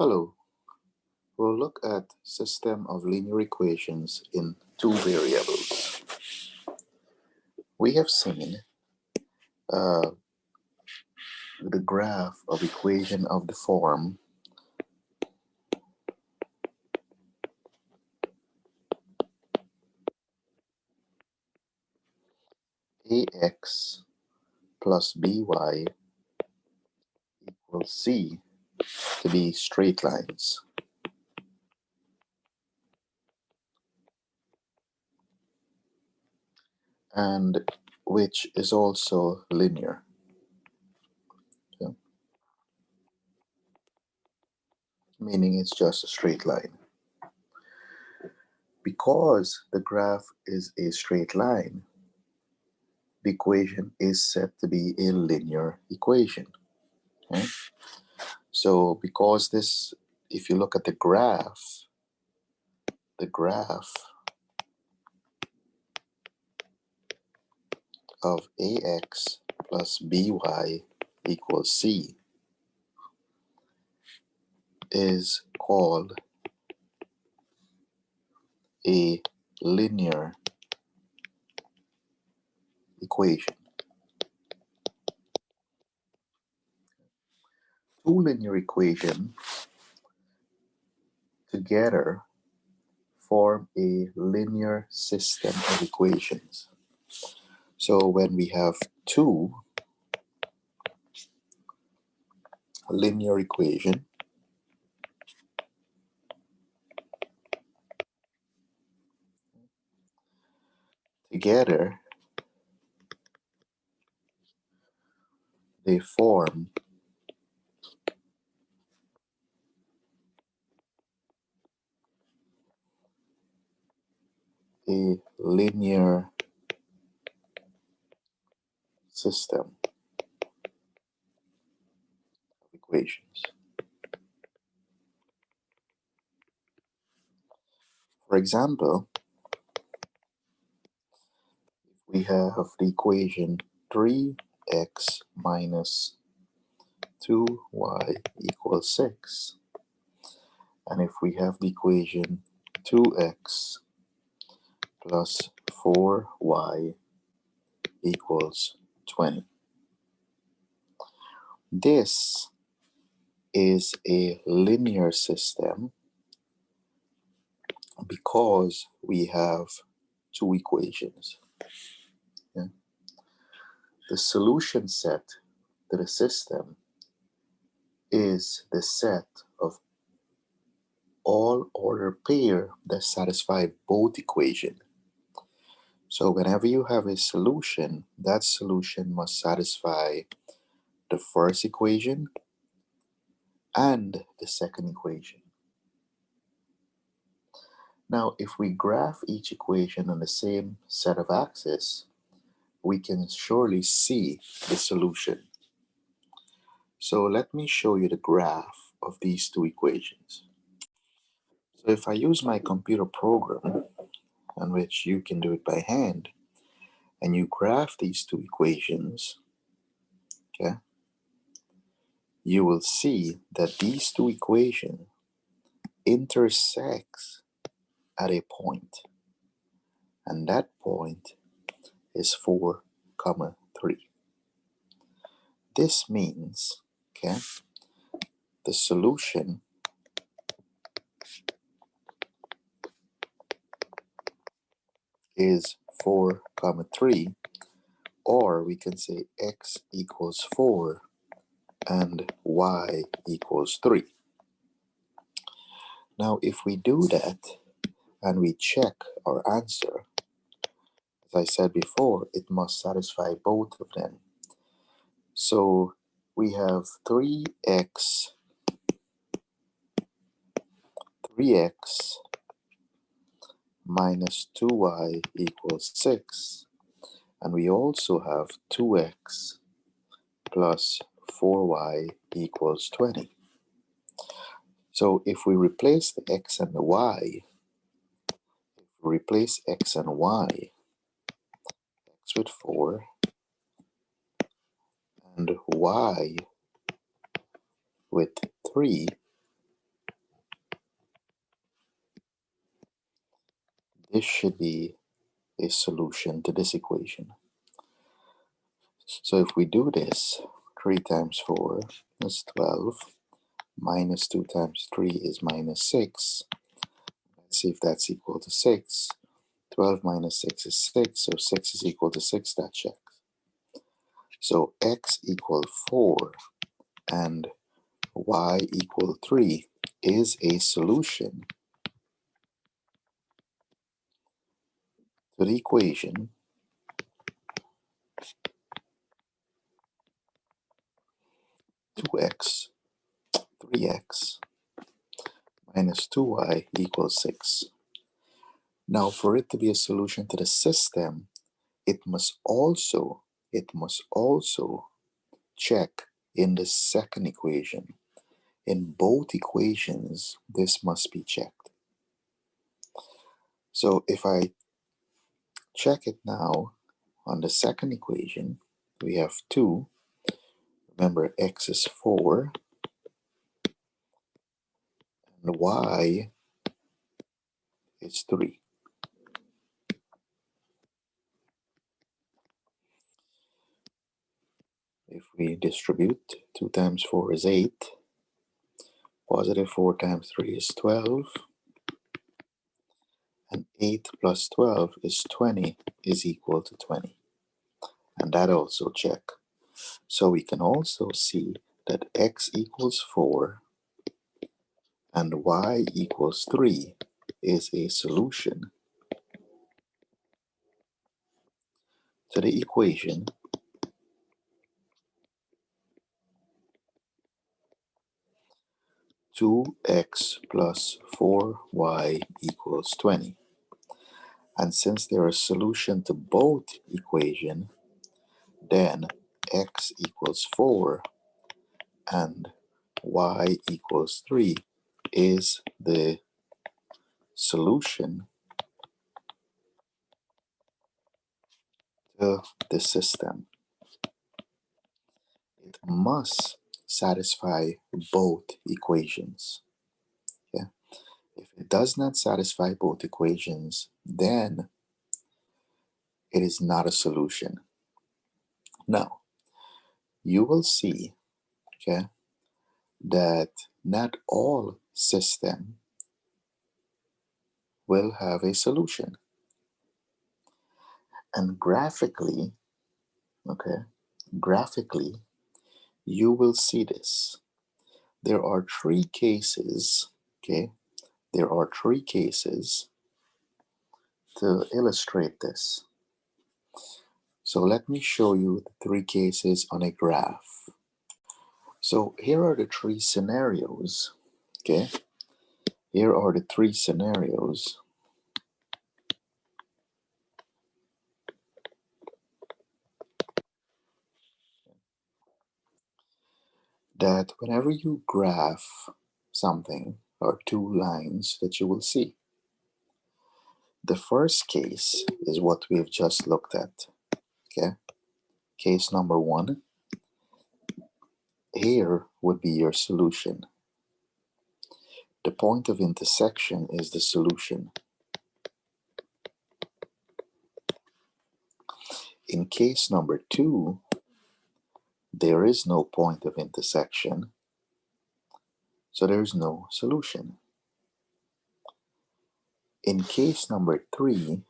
Hello, we'll look at system of linear equations in two variables. We have seen uh, the graph of equation of the form ax plus by equals c to be straight lines, and which is also linear. Okay? Meaning it's just a straight line. Because the graph is a straight line, the equation is said to be a linear equation. Okay? So because this, if you look at the graph of ax plus by equals c is called a linear equation. Two linear equations together form a linear system of equations. So when we have two linear equations together, they form a linear system of equations. For example, we have the equation 3x minus 2y equals 6. And if we have the equation 2x plus 4y equals 20. This is a linear system because we have two equations. Yeah? The solution set to the system is the set of all order pair that satisfy both equations. So whenever you have a solution, that solution must satisfy the first equation and the second equation. Now, if we graph each equation on the same set of axes, we can surely see the solution. So let me show you the graph of these two equations. So if I use my computer program, on which you can do it by hand, and you graph these two equations, okay, you will see that these two equations intersect at a point, and that point is 4, 3. This means, okay, the solution is 4, 3, or we can say x equals 4 and y equals 3. Now, if we do that and we check our answer, as I said before, it must satisfy both of them. So we have 3x minus 2y equals 6. And we also have 2x plus 4y equals 20. So if we replace the x and the y, replace x and y, x with 4 and y with 3, this should be a solution to this equation. So if we do this, 3 times 4 is 12, minus 2 times 3 is minus 6. Let's see if that's equal to 6. 12 minus 6 is 6, so 6 is equal to 6, that checks. So x equal 4 and y equal 3 is a solution to the equation 2x, 3x minus 2y equals 6. Now, for it to be a solution to the system, it must also check in the second equation. In both equations, this must be checked. So if I check it now on the second equation, we have 2. Remember, x is 4 and y is 3. If we distribute, 2 times 4 is 8. Positive 4 times 3 is 12. And 8 plus 12 is 20 is equal to 20. And that also check. So we can also see that x equals 4 and y equals 3 is a solution to the equation 2x plus 4y equals 20. And since they're a solution to both equations, then x equals 4 and y equals 3 is the solution to the system. It must satisfy both equations. Yeah? If it does not satisfy both equations, then it is not a solution. Now, you will see, okay, that not all system will have a solution. And graphically, okay, graphically, you will see this. There are 3 cases, okay, there are 3 cases to illustrate this. So let me show you the 3 cases on a graph. So here are the 3 scenarios, okay? Here are the 3 scenarios that whenever you graph something, or 2 lines that you will see. The first case is what we've just looked at, okay? Case number 1, here would be your solution. The point of intersection is the solution. In case number 2, there is no point of intersection, so there's no solution. In case number 3,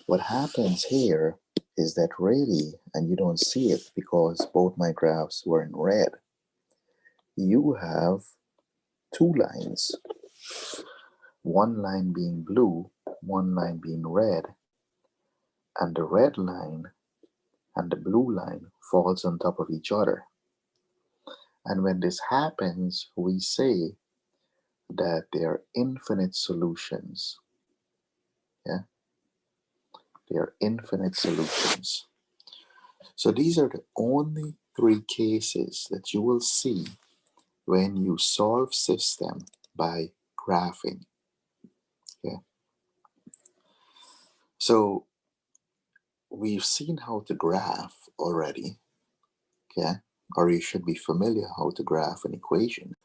what happens here is that really, and you don't see it because both my graphs were in red, you have 2 lines, one line being blue, one line being red, and the red line and the blue line falls on top of each other. And when this happens, we say that there are infinite solutions. Yeah, there are infinite solutions. So these are the only 3 cases that you will see when you solve system by graphing. Okay. So we've seen how to graph already, okay? Or you should be familiar how to graph an equation.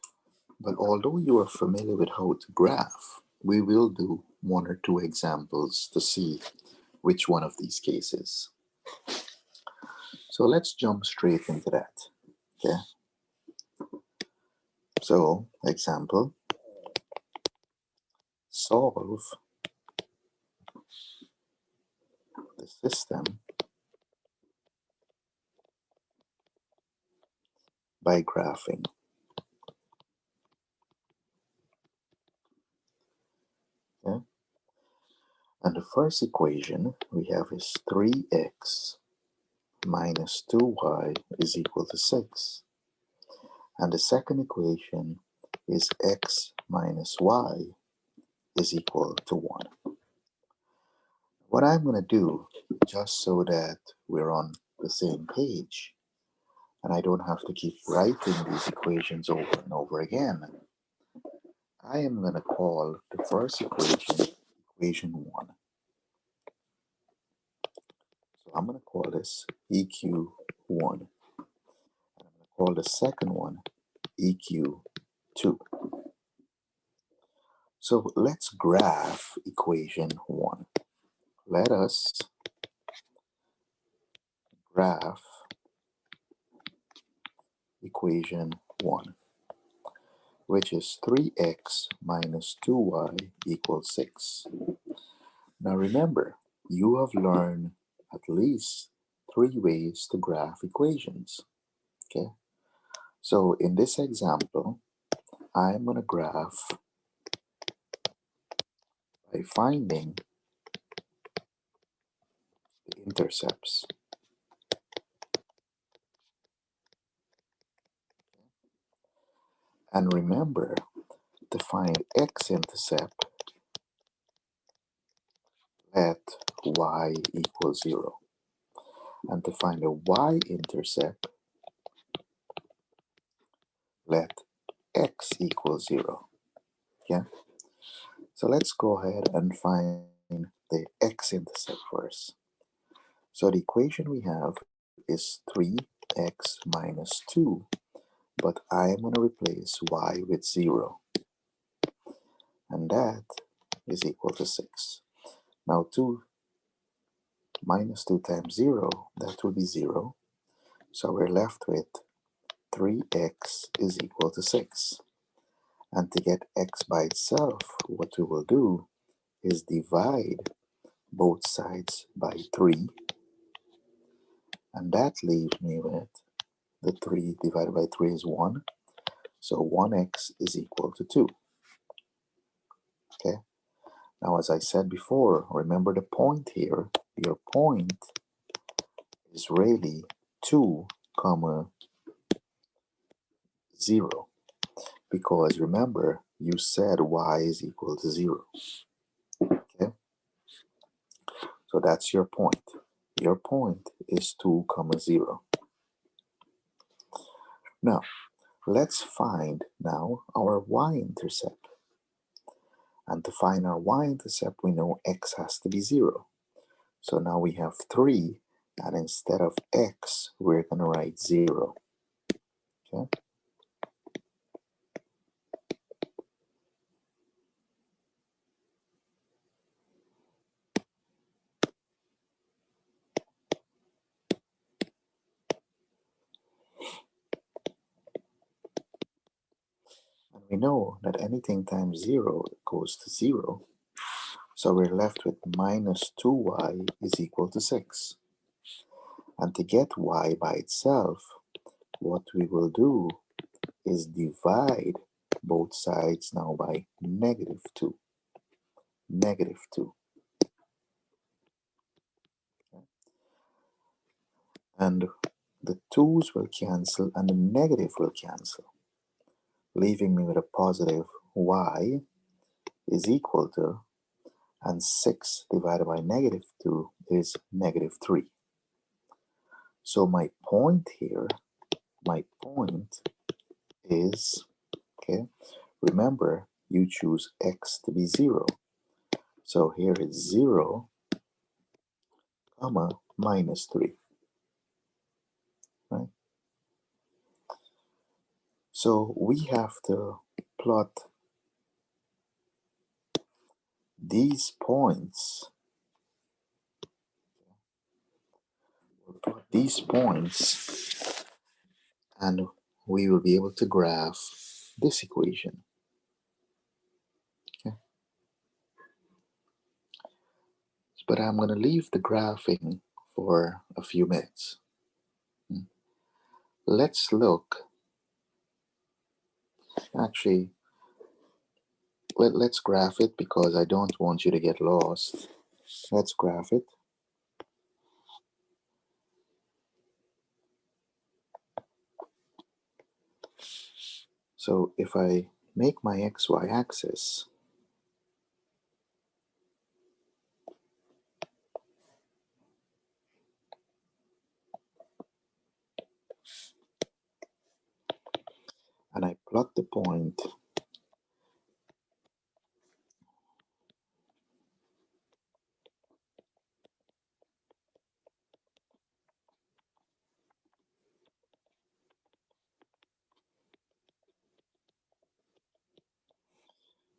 But although you are familiar with how to graph, we will do one or two examples to see which one of these cases. So let's jump straight into that. Okay. So, example, solve the system by graphing. Okay. And the first equation we have is 3x minus 2y is equal to 6. And the second equation is x minus y is equal to 1. What I'm going to do, just so that we're on the same page, and I don't have to keep writing these equations over and over again, I am going to call the first equation, equation 1. So I'm going to call this EQ1. And I'm going to call the second one EQ2. So let's graph equation 1. Let us graph equation 1, which is 3x minus 2y equals 6. Now remember, you have learned at least 3 ways to graph equations. Okay? So in this example, I'm going to graph by finding the intercepts. And remember, to find x-intercept, let y equal 0. And to find a y-intercept, let x equal 0. Yeah? So let's go ahead and find the x-intercept first. So the equation we have is 3x minus 2, but I am going to replace y with 0. And that is equal to 6. Now 2 minus 2 times 0, that will be 0. So we're left with 3x is equal to 6. And to get x by itself, what we will do is divide both sides by 3. And that leaves me with the 3 divided by 3 is 1. So 1x is equal to 2. Okay. Now, as I said before, remember the point here. Your point is really 2 comma 0, because remember you said y is equal to 0. Okay, so that's your point. Your point is 2 comma 0. Now let's find now our y-intercept, and to find our y-intercept we know x has to be 0. So now we have 3, and instead of x we're going to write 0. Okay. And we know that anything times 0 goes to 0. So we're left with minus 2y is equal to 6. And to get y by itself, what we will do is divide both sides now by negative 2. Negative 2. And the 2's will cancel and the negative will cancel, leaving me with a positive y is equal to, and 6 divided by negative 2 is negative 3. So my point here, my point is, okay, remember you choose x to be 0. So here is 0 comma minus 3, right? So we have to plot these points, and we will be able to graph this equation. Okay. But I'm going to leave the graphing for a few minutes. Let's look, actually, let's graph it because I don't want you to get lost. Let's graph it. So if I make my XY axis and I plot the point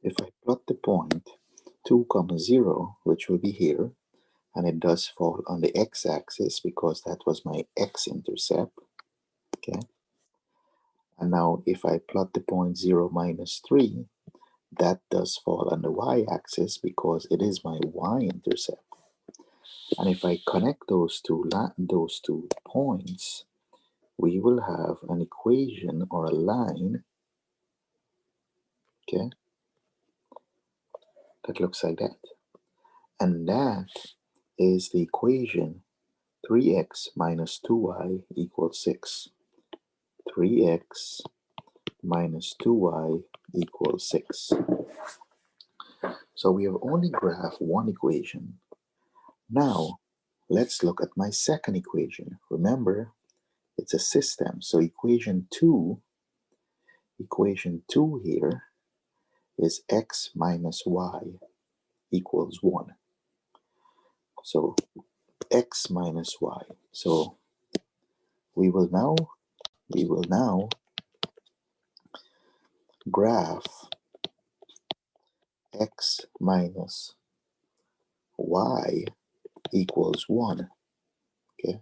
if I plot the point 2, 0, which will be here, and it does fall on the x-axis because that was my x-intercept, okay? And now if I plot the point 0, -3, that does fall on the y-axis because it is my y-intercept. And if I connect those two points, we will have an equation or a line, okay, that looks like that. And that is the equation 3x minus 2y equals 6. 3x minus 2y equals 6. So we have only graphed one equation. Now, let's look at my second equation. Remember, it's a system. So equation 2 here is x minus y equals 1. So x minus y. So we will now graph x minus y equals 1, okay,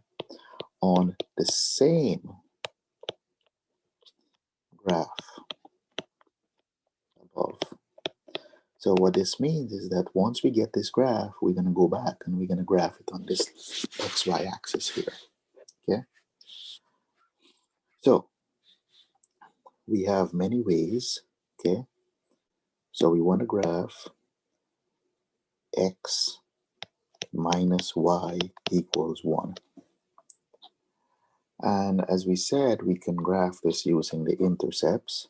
on the same graph above. So what this means is that once we get this graph, we're going to go back and we're going to graph it on this xy axis here, okay? So we have many ways, okay? So we want to graph x minus y equals 1. And as we said, we can graph this using the intercepts.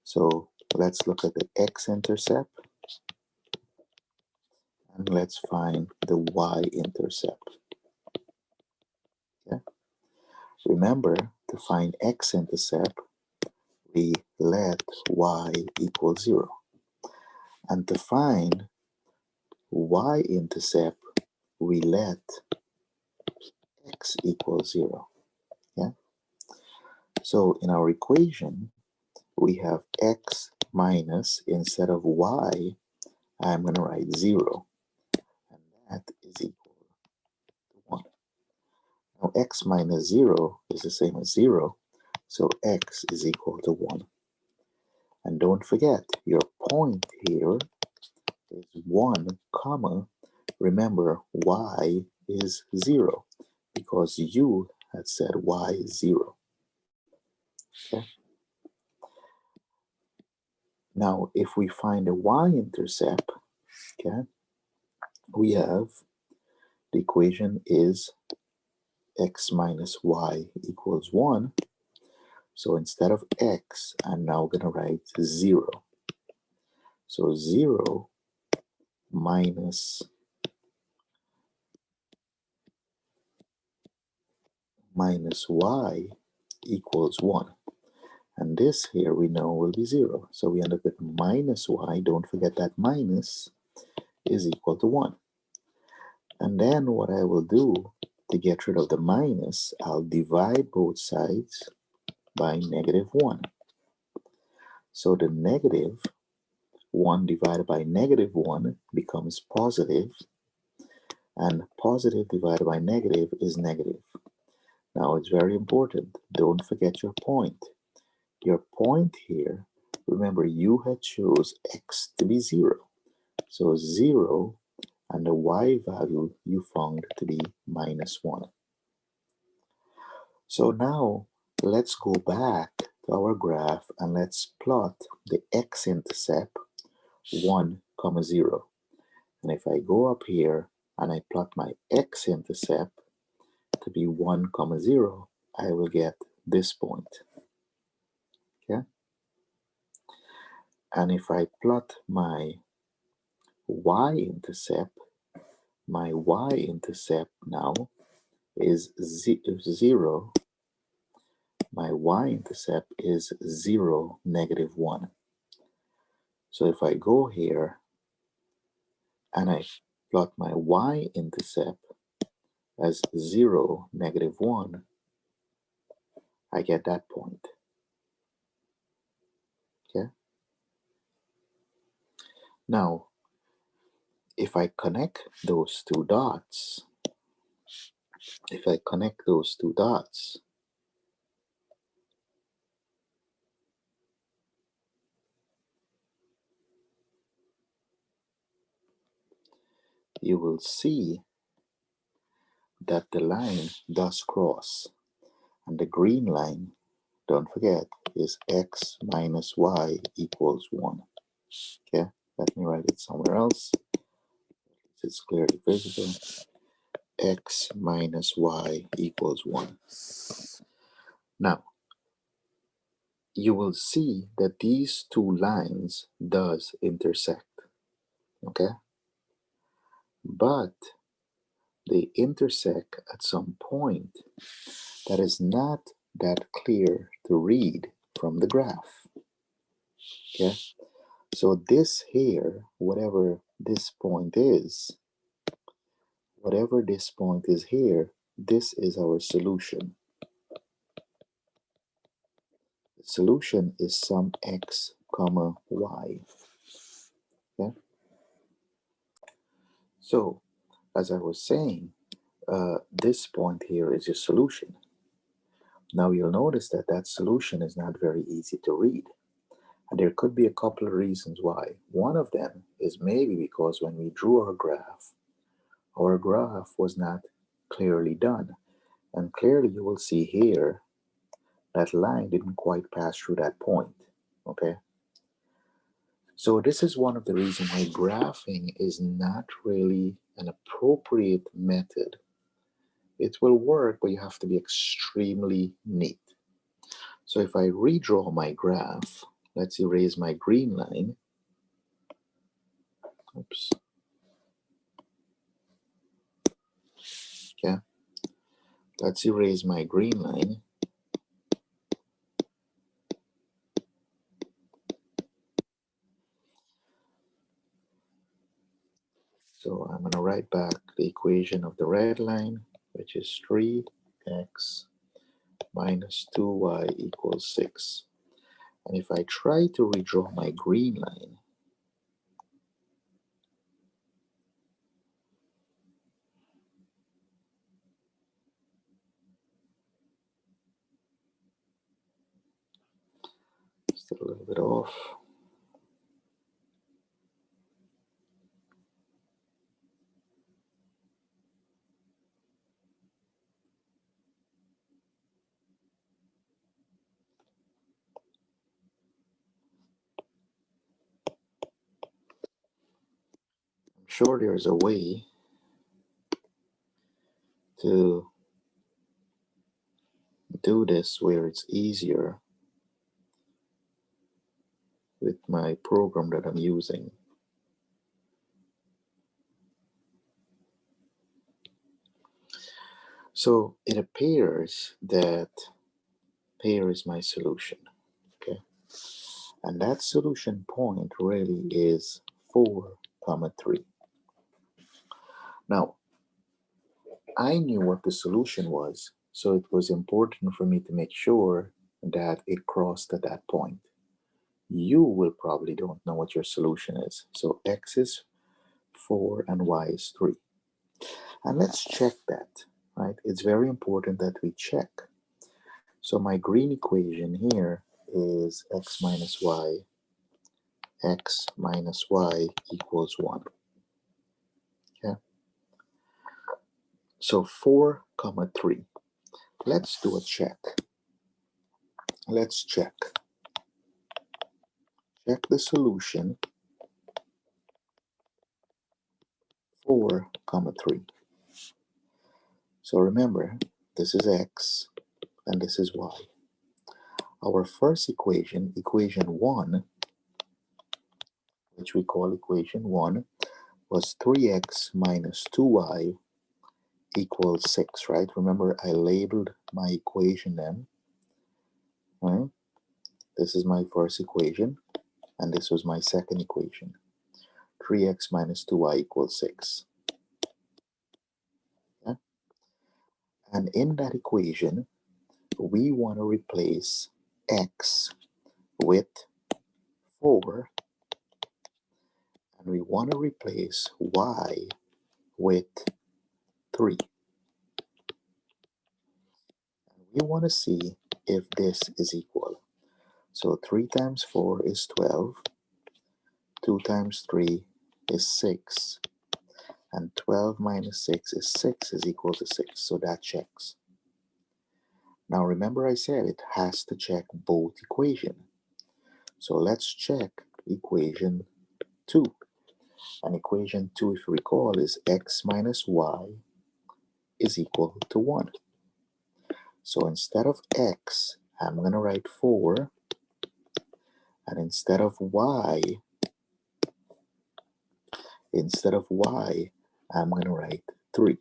So let's look at the x-intercept and let's find the y-intercept. Okay? Remember, to find x-intercept, we let y equal 0. And to find y-intercept, we let x equal 0. Yeah? So in our equation, we have x minus, instead of y, I'm going to write 0. And that is equal to 1. Now x minus 0 is the same as 0, so x is equal to 1. And don't forget, your point here is 1, comma, remember y is 0 because you had said y is 0. Okay? Now, if we find a y-intercept, okay, we have the equation is x minus y equals 1. So instead of x, I'm now going to write 0. So 0 minus y equals 1. And this here we know will be 0. So we end up with minus y. Don't forget that minus is equal to 1. And then what I will do to get rid of the minus, I'll divide both sides by -1. So the negative 1 divided by negative 1 becomes positive, and positive divided by negative is negative. Now it's very important, don't forget your point. Your point here, remember you had chose x to be 0. So 0 and the y value you found to be -1. So now let's go back to our graph and let's plot the x-intercept 1, 0. And if I go up here and I plot my x-intercept to be 1, 0, I will get this point. Okay? And if I plot my y-intercept, my y-intercept now is 0. My y-intercept is 0, -1. So if I go here and I plot my y-intercept as 0, -1, I get that point. Okay? Now, if I connect those two dots, you will see that the line does cross. And the green line, don't forget, is x minus y equals 1. Okay? Let me write it somewhere else. It's clearly visible. X minus y equals 1. Now, you will see that these two lines does intersect. Okay? But they intersect at some point that is not that clear to read from the graph. Okay? So this here, whatever this point is here, this is our solution. The solution is some x comma y. Okay? So, as I was saying, this point here is your solution. Now you'll notice that that solution is not very easy to read. And there could be a couple of reasons why. One of them is maybe because when we drew our graph was not clearly done. And clearly you will see here that line didn't quite pass through that point. Okay? So this is one of the reasons why graphing is not really an appropriate method. It will work, but you have to be extremely neat. So if I redraw my graph, let's erase my green line. Oops. Okay. Let's erase my green line. So I'm going to write back the equation of the red line, which is 3x minus 2y equals 6. And if I try to redraw my green line, still a little bit off. I'm sure there's a way to do this where it's easier with my program that I'm using. So it appears that here is my solution. Okay, and that solution point really is 4, 3. Now, I knew what the solution was, so it was important for me to make sure that it crossed at that point. You will probably don't know what your solution is. So x is 4 and y is 3. And let's check that, right? It's very important that we check. So my green equation here is x minus y equals 1. Okay? So 4 comma 3. Let's do a check. Let's check. Check the solution 4 comma 3. So remember, this is x and this is y. Our first equation, equation 1, which we call equation 1, was 3x minus 2y equals 6, right? Remember, I labeled my equation then. Right? This is my first equation, and this was my second equation. 3x minus 2y equals 6. Okay? And in that equation, we want to replace x with 4, and we want to replace y with 3. And we want to see if this is equal. So 3 times 4 is 12, 2 times 3 is 6, and 12 minus 6 is equal to 6, so that checks. Now remember I said it has to check both equations. So let's check equation 2. And equation 2, if you recall, is x minus y is equal to 1. So instead of x, I'm going to write 4, and instead of y, I'm going to write 3.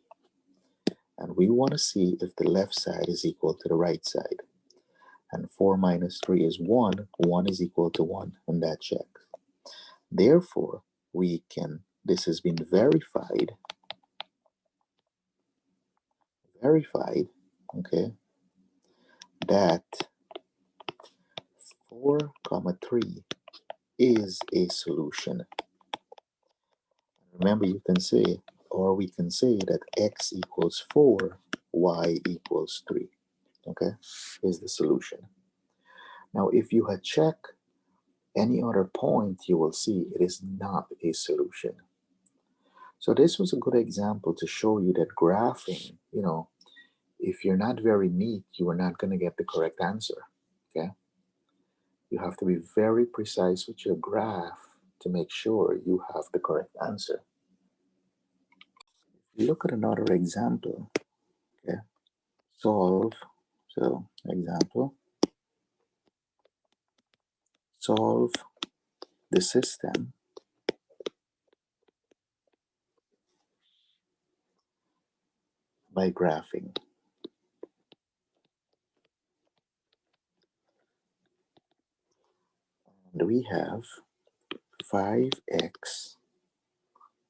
And we want to see if the left side is equal to the right side. And 4 minus 3 is 1. 1 is equal to 1, and that checks. Therefore, this has been verified, okay, that 4 comma 3 is a solution. Remember, you can say, or we can say that x equals 4, y equals 3. Okay, is the solution. Now, if you had checked any other point, you will see it is not a solution. So this was a good example to show you that graphing, if you're not very neat, you are not going to get the correct answer. Okay, you have to be very precise with your graph to make sure you have the correct answer. Look at another example. Okay, solve. So example, solve the system by graphing. And we have 5x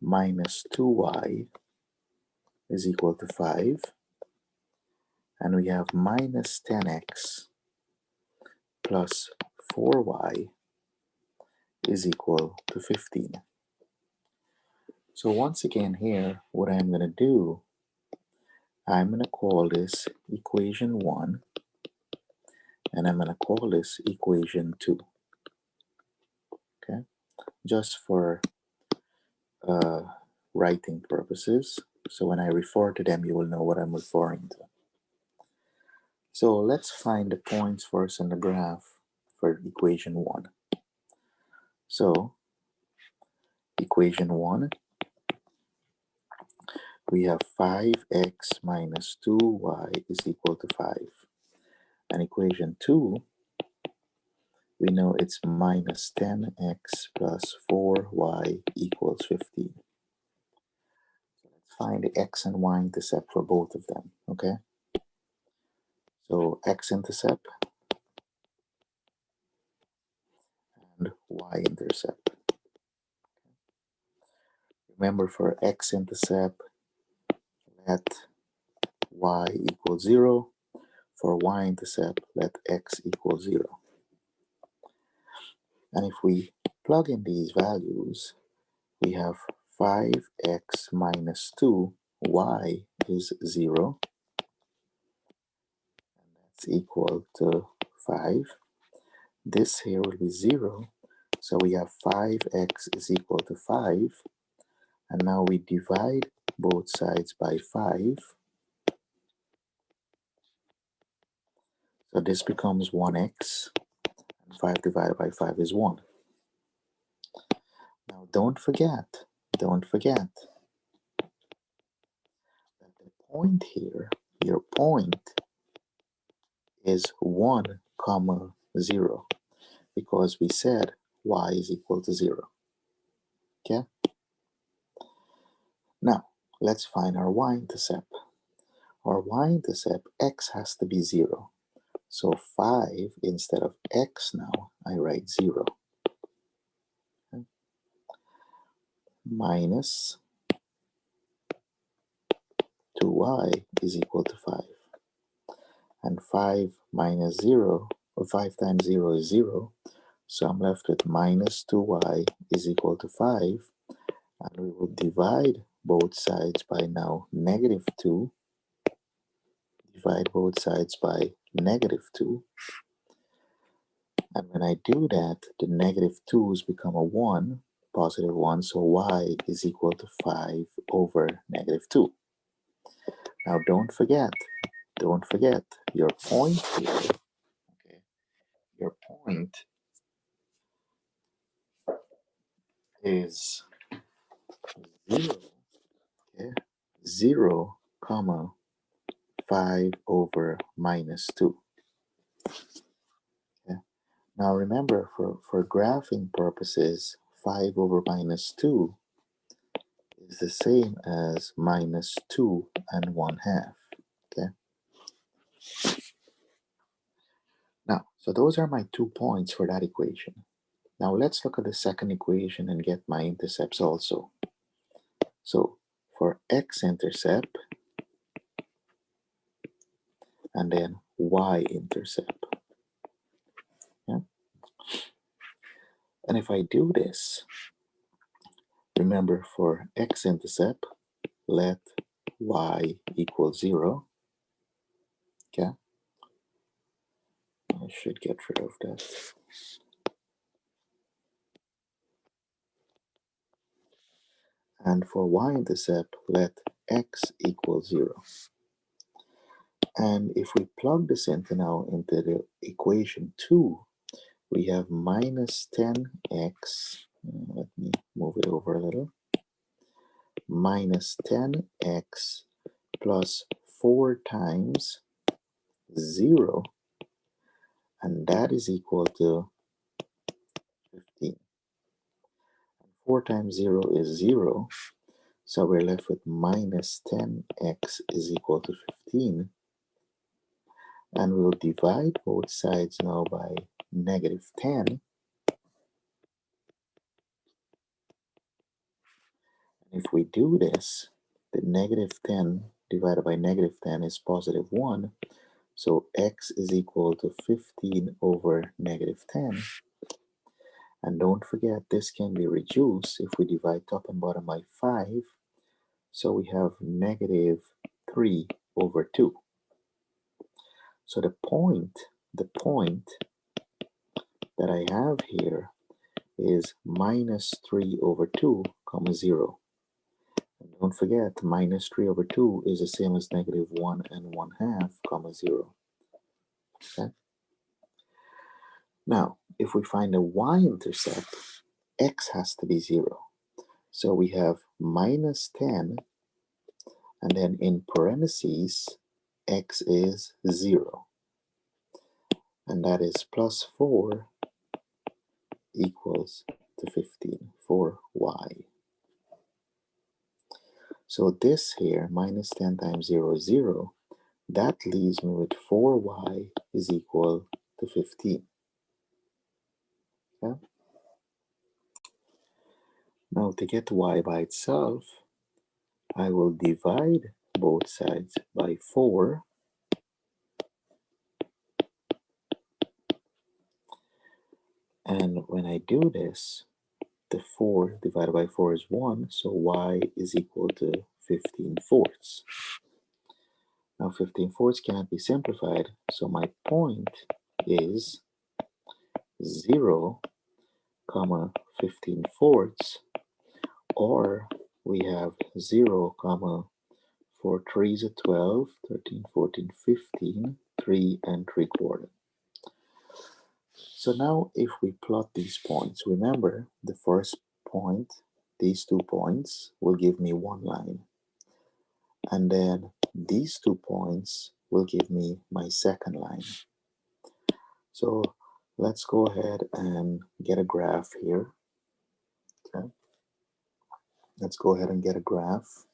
minus 2y is equal to 5. And we have minus 10x plus 4y is equal to 15. So once again here, what I'm going to do, I'm going to call this equation 1, and I'm going to call this equation 2. Okay, just for writing purposes. So when I refer to them, you will know what I'm referring to. So let's find the points first in the graph for equation 1. So equation 1, we have 5x minus 2y is equal to 5. And equation 2, we know it's minus 10x plus 4y equals 15. So let's find the x and y intercept for both of them, okay? So x-intercept and y-intercept. Remember, for x-intercept, let y equal 0. For y-intercept, let x equal 0. And if we plug in these values, we have 5x minus 2, y is 0, and that's equal to 5. This here will be 0, so we have 5x is equal to 5, and now we divide both sides by 5, so this becomes 1x, and 5 divided by 5 is 1. Now don't forget that the point here, your point is 1 comma 0, because we said y is equal to 0. Okay? Now, let's find our y-intercept. Our y-intercept, x has to be 0. So 5 instead of x now, I write 0. Okay? Minus 2y is equal to 5. And 5 minus 0, or 5 times 0 is 0. So I'm left with minus 2y is equal to 5. And we will divide both sides by now negative 2. Divide both sides by negative 2. And when I do that, the negative 2's become a 1, positive 1, so y is equal to 5 over negative 2. Now don't forget, your point here, okay, your point is 0, okay, 0 comma 5 over minus 2. Okay. Now remember, for graphing purposes, 5 over minus 2 is the same as minus 2 and 1/2. Okay. Now, so those are my 2 points for that equation. Now let's look at the second equation and get my intercepts also. So for x-intercept and then y-intercept. Yeah? And if I do this, remember for x-intercept, let y equal 0. Okay. I should get rid of that. And for y-intercept, let x equal 0. And if we plug this into the equation 2, we have minus 10x. Let me move it over a little. Minus 10x plus 4 times 0, and that is equal to 15. 4 times 0 is 0, so we're left with minus 10x is equal to 15. And we'll divide both sides now by negative 10. And if we do this, the negative 10 divided by negative 10 is positive 1. So x is equal to 15 over negative 10. And don't forget, this can be reduced if we divide top and bottom by 5. So we have negative 3 over 2. So the point that I have here is minus 3 over 2, comma 0. And don't forget, minus 3 over 2 is the same as negative 1 and 1/2, comma 0. Okay? Now, if we find a y-intercept, x has to be 0. So we have minus 10, and then in parentheses, x is 0. And that is plus 4 equals to 15 for y. So this here, minus 10 times 0 is 0. That leaves me with 4y is equal to 15. Okay? Now to get y by itself, I will divide both sides by 4. And when I do this, the 4 divided by 4 is 1, so y is equal to 15/4. Now 15/4 cannot be simplified, so my point is 0, comma 15/4, or we have 0, comma 4 3s are 12, 13, 14, 15, 3 3/4. So now if we plot these points, remember the first point, these 2 points will give me one line. And then these 2 points will give me my second line. So let's go ahead and get a graph here. Okay. Let's go ahead and get a graph.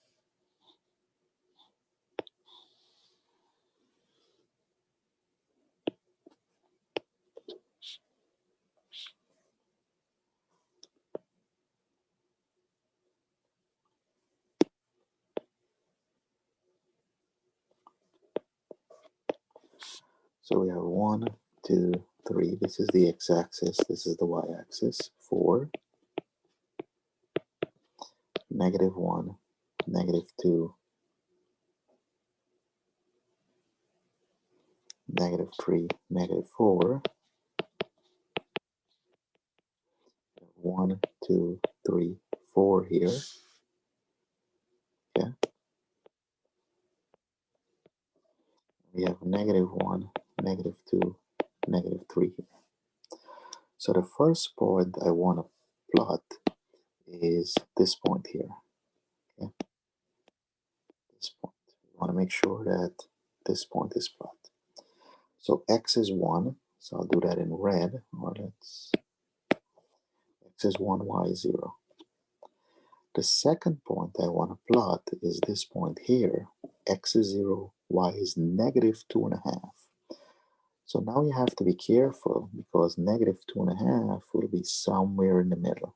So we have 1, 2, 3. This is the x-axis. This is the y-axis. 4, -1, -2, -3, -4. 1, 2, 3, 4 here. Okay. We have -1, -2, -3 here. So the first point I want to plot is this point here. Okay. This point. We want to make sure that this point is plotted. So x is 1, so I'll do that in red, or let's, x is 1, y is 0. The second point I want to plot is this point here, x is 0, y is -2.5. So now you have to be careful because -2.5 will be somewhere in the middle.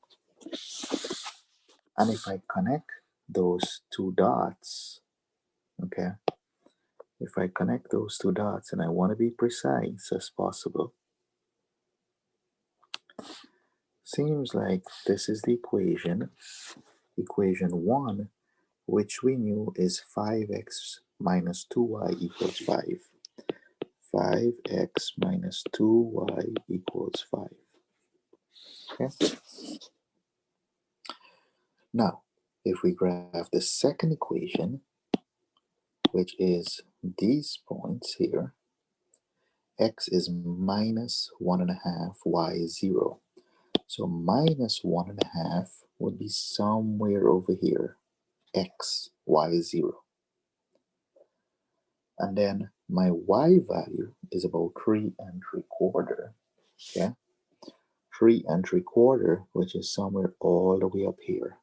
And if I connect those 2 dots, okay, if I connect those 2 dots, and I want to be precise as possible, seems like this is the equation 1, which we knew is 5x minus 2y equals 5. 5x minus 2y equals 5. Okay. Now, if we graph the second equation, which is these points here, x is -1.5, y is 0. So -1.5 would be somewhere over here, x, y is 0. And then my y value is about 3 3/4, okay? 3 3/4, which is somewhere all the way up here,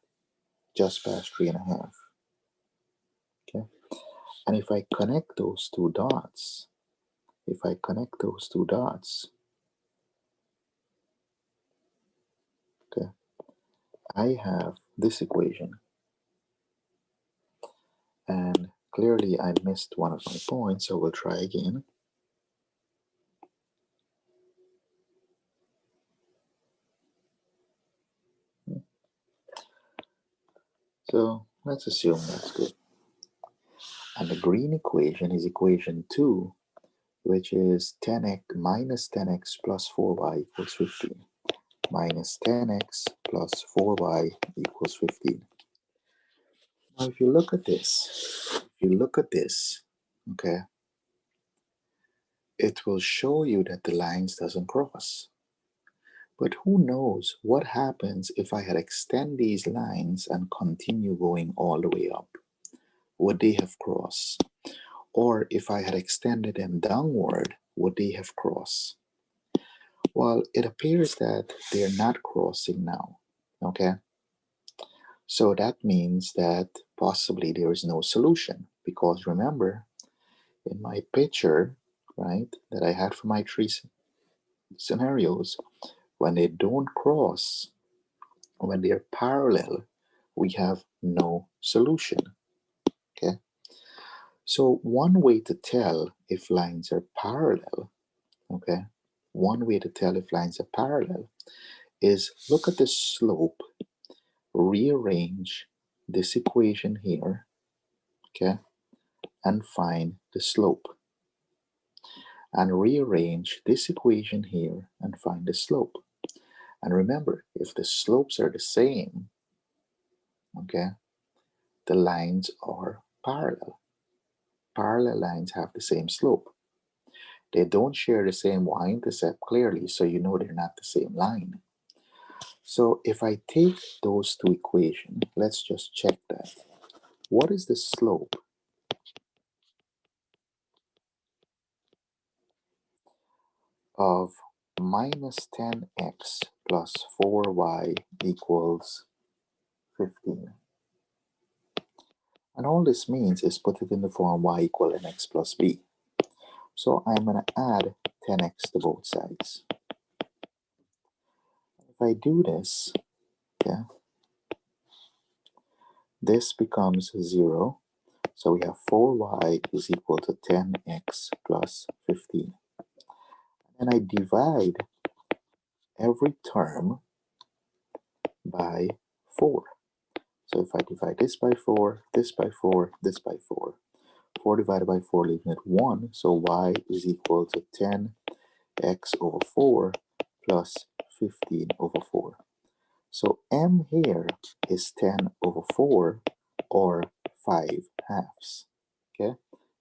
just past 3.5, okay? And if I connect those 2 dots, okay, I have this equation. And clearly I missed one of my points, so we'll try again. So let's assume that's good. And the green equation is equation 2, which is 10x minus 10x plus 4y equals 15. Minus 10x plus 4y equals 15. Now if you look at this, okay, it will show you that the lines doesn't cross. But who knows what happens if I had extend these lines and continue going all the way up? Would they have crossed? Or if I had extended them downward, would they have crossed? Well, it appears that they're not crossing now, okay? So that means that possibly there is no solution, because remember, in my picture, right, that I had for my 3 scenarios, when they don't cross, when they're parallel, we have no solution, okay? So one way to tell if lines are parallel, okay, one way to tell if lines are parallel is look at the slope, rearrange this equation here, okay, and find the slope. And rearrange this equation here and find the slope. And remember, if the slopes are the same, okay, the lines are parallel. Parallel lines have the same slope. They don't share the same y-intercept clearly, so you know they're not the same line. So if I take those two equations, let's just check that. What is the slope of minus 10x plus 4y equals 15? And all this means is put it in the form y equal mx plus b. So I'm going to add 10x to both sides. If I do this, yeah, this becomes 0. So we have 4y is equal to 10x plus 15. And I divide every term by 4. So if I divide this by 4, this by 4, this by 4, 4 divided by 4 leaving it 1, so y is equal to 10x over 4 plus 15 over 4. So m here is 10 over 4 or 5 halves. Okay?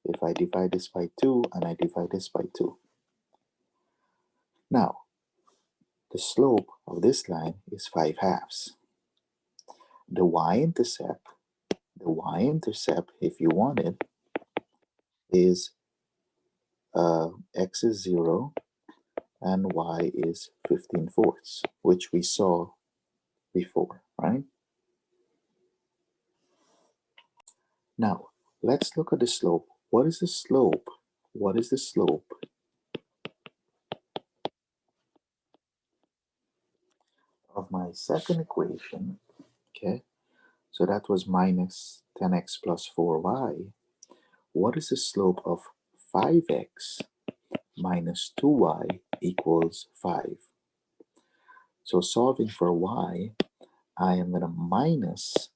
If I divide this by 2 and I divide this by 2. Now, the slope of this line is 5 halves. The y-intercept, if you want it, is x is 0 and y is 15/4, which we saw before, right? Now, let's look at the slope. What is the slope? What is the slope of my second equation? Okay, so that was minus 10x plus 4y. What is the slope of 5x minus 2y equals 5? So solving for y, I am going to minus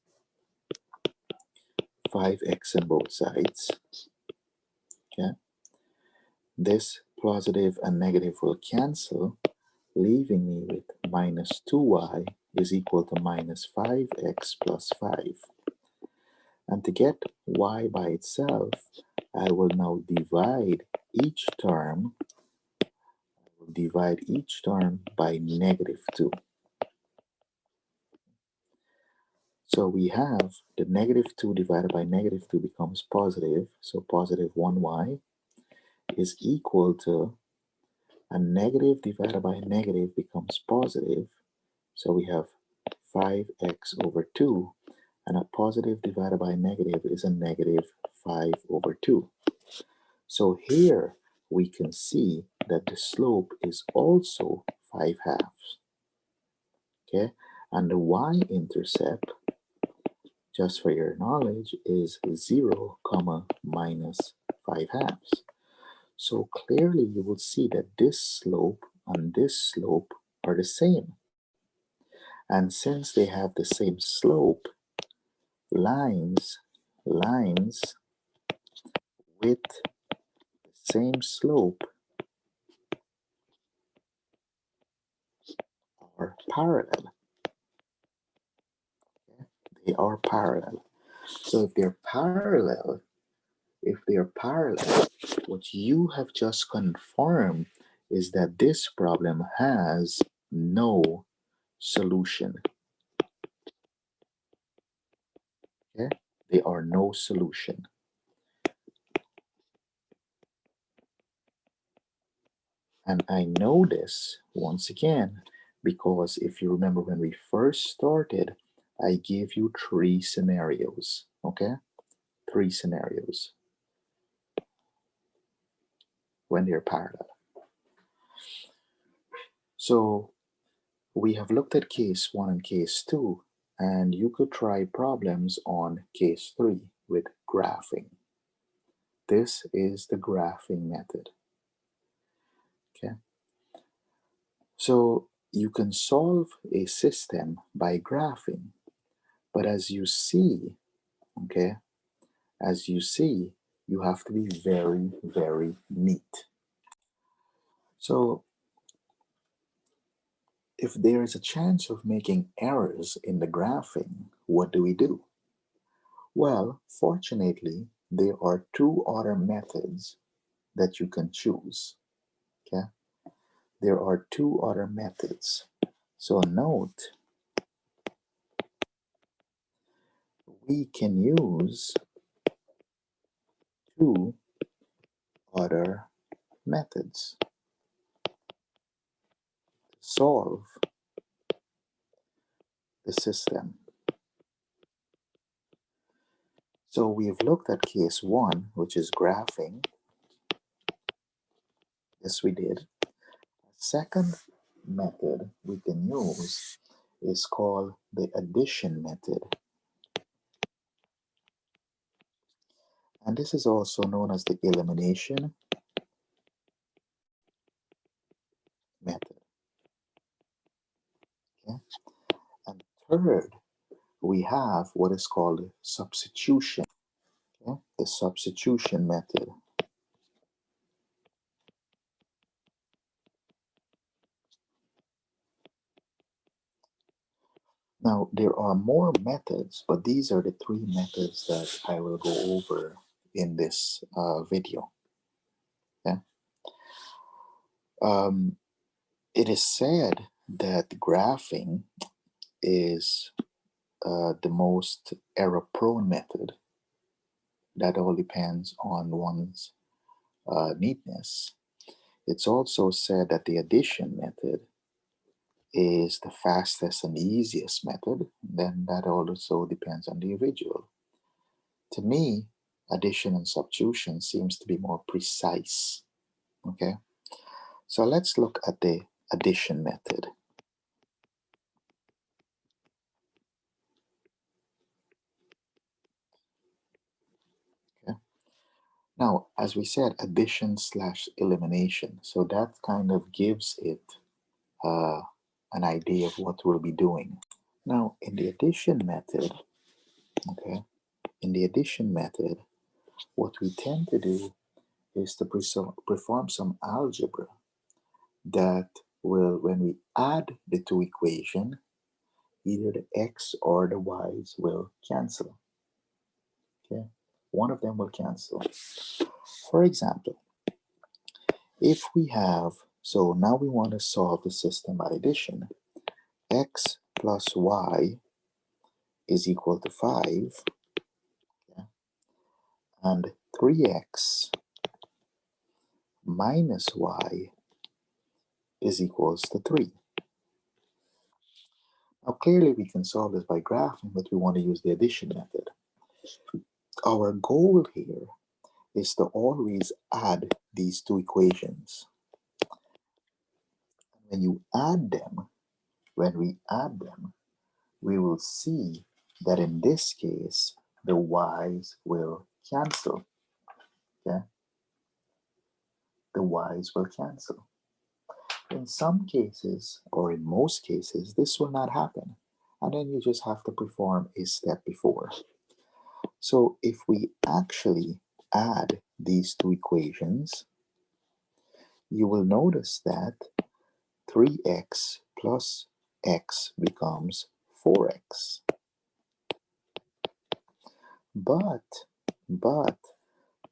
5x on both sides. Okay, this positive and negative will cancel, leaving me with minus 2y is equal to minus 5x plus 5. And to get y by itself, I will now divide each term by negative 2. So we have the negative 2 divided by negative 2 becomes positive. So positive 1y is equal to a negative divided by a negative becomes positive. So we have 5x over 2. And a positive divided by a negative is a negative 5 over 2. So here we can see that the slope is also 5 halves. Okay, and the y-intercept, just for your knowledge, is 0 comma minus 5 halves. So clearly you will see that this slope and this slope are the same. And since they have the same slope, lines with the same slope are parallel. They are parallel. So if they're parallel, what you have just confirmed is that this problem has no solution. Okay? They are no solution. And I know this once again because if you remember when we first started, I gave you 3 scenarios. Okay? 3 scenarios when they're parallel. So we have looked at case 1 and case 2, and you could try problems on case 3 with graphing. This is the graphing method. Okay, So you can solve a system by graphing, but as you see, okay, as you see, you have to be very, very neat. So if there is a chance of making errors in the graphing, what do we do? Well, fortunately, there are two other methods that you can choose. Okay, there are two other methods. So note, we can use two other methods to solve the system. So we've looked at case one, which is graphing. Yes, we did. Second method we can use is called the addition method. And this is also known as the elimination method. Okay? And third, we have what is called substitution. Okay? The substitution method. Now, there are more methods, but these are the three methods that I will go over in this video. Okay? It is said that graphing is the most error-prone method. That all depends on one's neatness. It's also said that the addition method is the fastest and easiest method. Then that also depends on the individual. To me, addition and substitution seems to be more precise. Okay, so let's look at the addition method. Okay. Now, as we said, addition slash elimination. So that kind of gives it an idea of what we'll be doing. Now, in the addition method, okay, in the addition method, what we tend to do is to perform some algebra that will, when we add the two equations, either the x or the y's will cancel. Okay, one of them will cancel. For example, if we have, so now we want to solve the system by addition. X plus y is equal to 5, okay, and 3x minus y is equals to 3. Now clearly we can solve this by graphing, but we want to use the addition method. Our goal here is to always add these two equations. When you add them, when we add them, we will see that in this case, the y's will cancel. Okay? The y's will cancel. In some cases, or in most cases, this will not happen. And then you just have to perform a step before. So if we actually add these two equations, you will notice that 3x plus x becomes 4x. But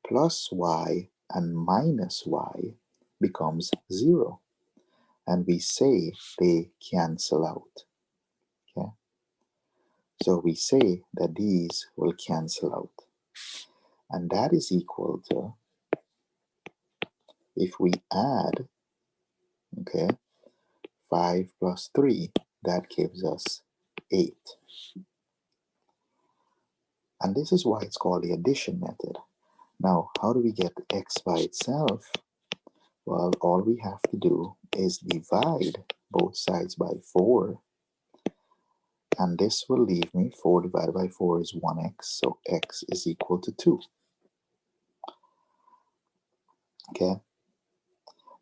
plus y and minus y becomes 0. And we say they cancel out. Okay? So we say that these will cancel out. And that is equal to, if we add, okay, 5 plus 3, that gives us 8. And this is why it's called the addition method. Now, how do we get x by itself? Well, all we have to do is divide both sides by 4. And this will leave me 4 divided by 4 is 1x, so x is equal to 2. Okay?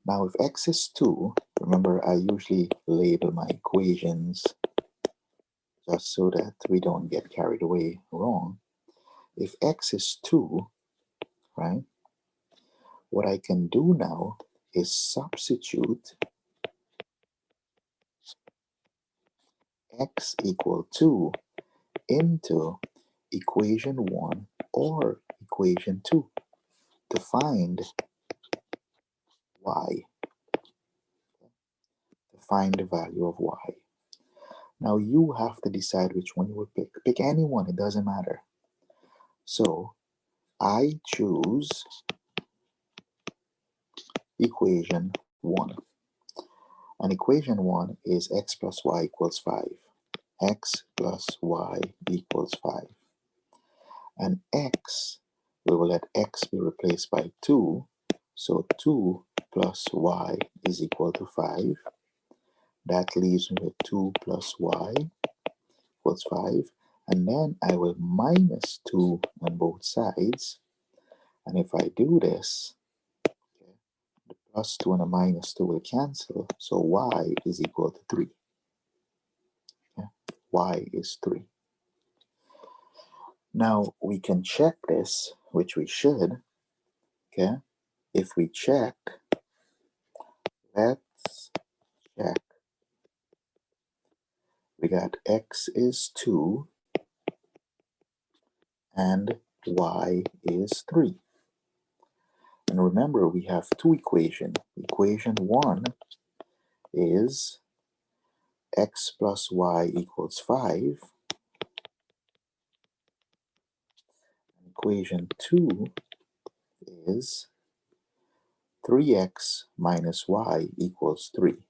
Now, if x is 2, Remember, I usually label my equations just so that we don't get carried away wrong. If x is 2, right, what I can do now is substitute x equal 2 into equation 1 or equation 2 to find y, to find the value of y. Now you have to decide which one you would pick. Pick any one, it doesn't matter. So I choose equation 1. And equation 1 is x plus y equals 5. X plus y equals 5. And x, we will let x be replaced by 2. So 2 plus y is equal to 5. That leaves me with 2 plus y equals 5. And then I will minus 2 on both sides. And if I do this, the plus 2 and a minus 2 will cancel. So y is equal to 3. Okay? Y is 3. Now we can check this, which we should. Okay? If we check, let's check. We got x is 2 and y is 3. And remember, we have two equations. Equation 1 is x plus y equals 5. Equation 2 is 3x minus y equals 3.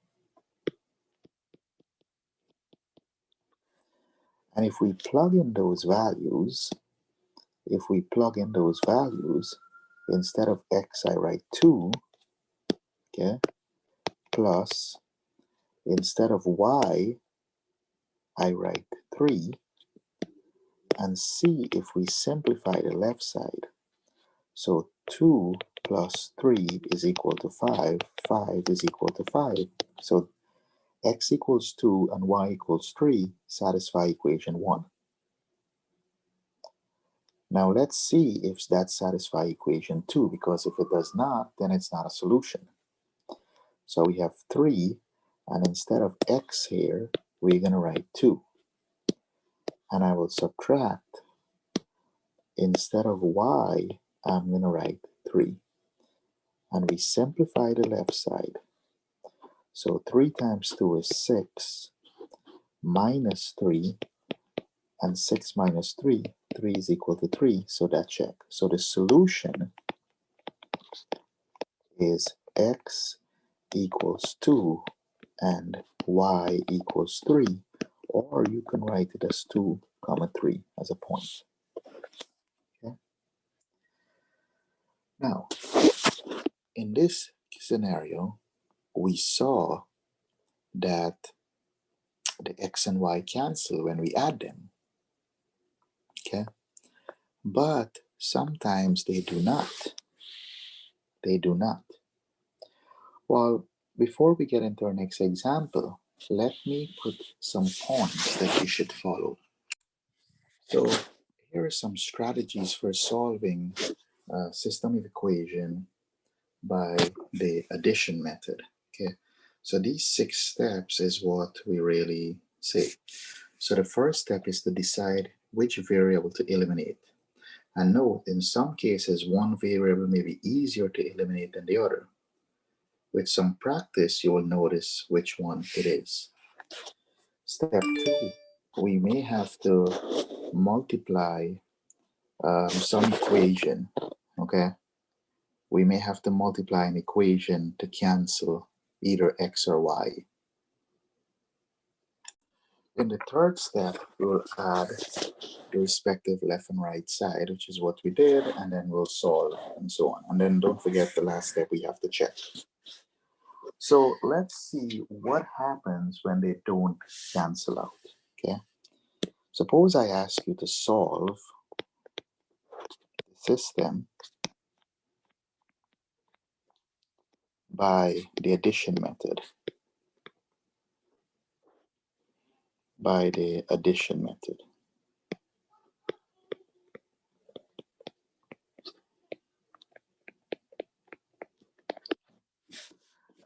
And if we plug in those values, instead of x, I write 2, okay, plus, instead of y, I write 3, and see if we simplify the left side. So 2 plus 3 is equal to 5, 5 is equal to 5. So x equals 2 and y equals 3 satisfy equation 1. Now let's see if that satisfies equation 2, because if it does not, then it's not a solution. So we have 3, and instead of x here, we're going to write 2. And I will subtract, instead of y, I'm going to write 3. And we simplify the left side. So 3 times 2 is 6, minus 3, and 6 minus 3, 3 is equal to 3, so that check. So the solution is x equals 2 and y equals 3, or you can write it as 2 comma 3 as a point. Okay? Now, in this scenario, we saw that the x and y cancel when we add them. Okay? But sometimes they do not. They do not. Well, before we get into our next example, let me put some points that you should follow. So here are some strategies for solving a system of equation by the addition method. Okay, so these 6 steps is what we really say. So the first step is to decide which variable to eliminate. And note, in some cases, one variable may be easier to eliminate than the other. With some practice, you will notice which one it is. Step 2, we may have to multiply some equation, okay? We may have to multiply an equation to cancel either x or y. In the third step, we'll add the respective left and right side, which is what we did, and then we'll solve and so on. And then don't forget the last step we have to check. So let's see what happens when they don't cancel out, okay? Suppose I ask you to solve the system by the addition method. by the addition method.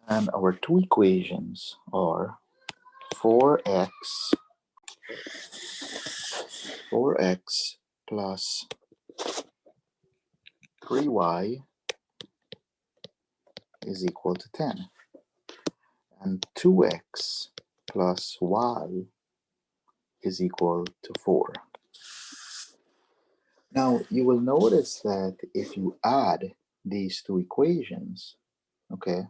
And our two equations are 4x plus 3y is equal to 10, and 2x plus y is equal to 4. Now you will notice that if you add these two equations, okay,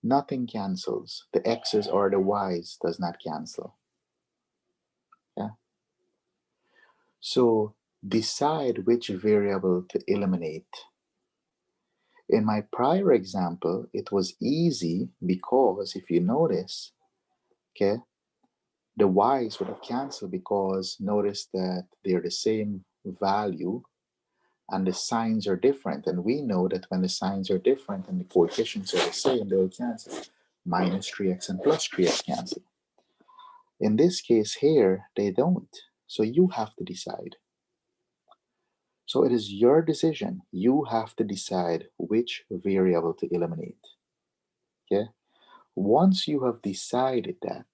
nothing cancels. The x's or the y's does not cancel. Yeah. So decide which variable to eliminate. In my prior example, it was easy because if you notice, okay, the y's would have canceled because notice that they're the same value and the signs are different. And we know that when the signs are different and the coefficients are the same, they'll cancel. Minus 3x and plus 3x cancel. In this case here, they don't. So you have to decide. So it is your decision. You have to decide which variable to eliminate. Okay? Once you have decided that,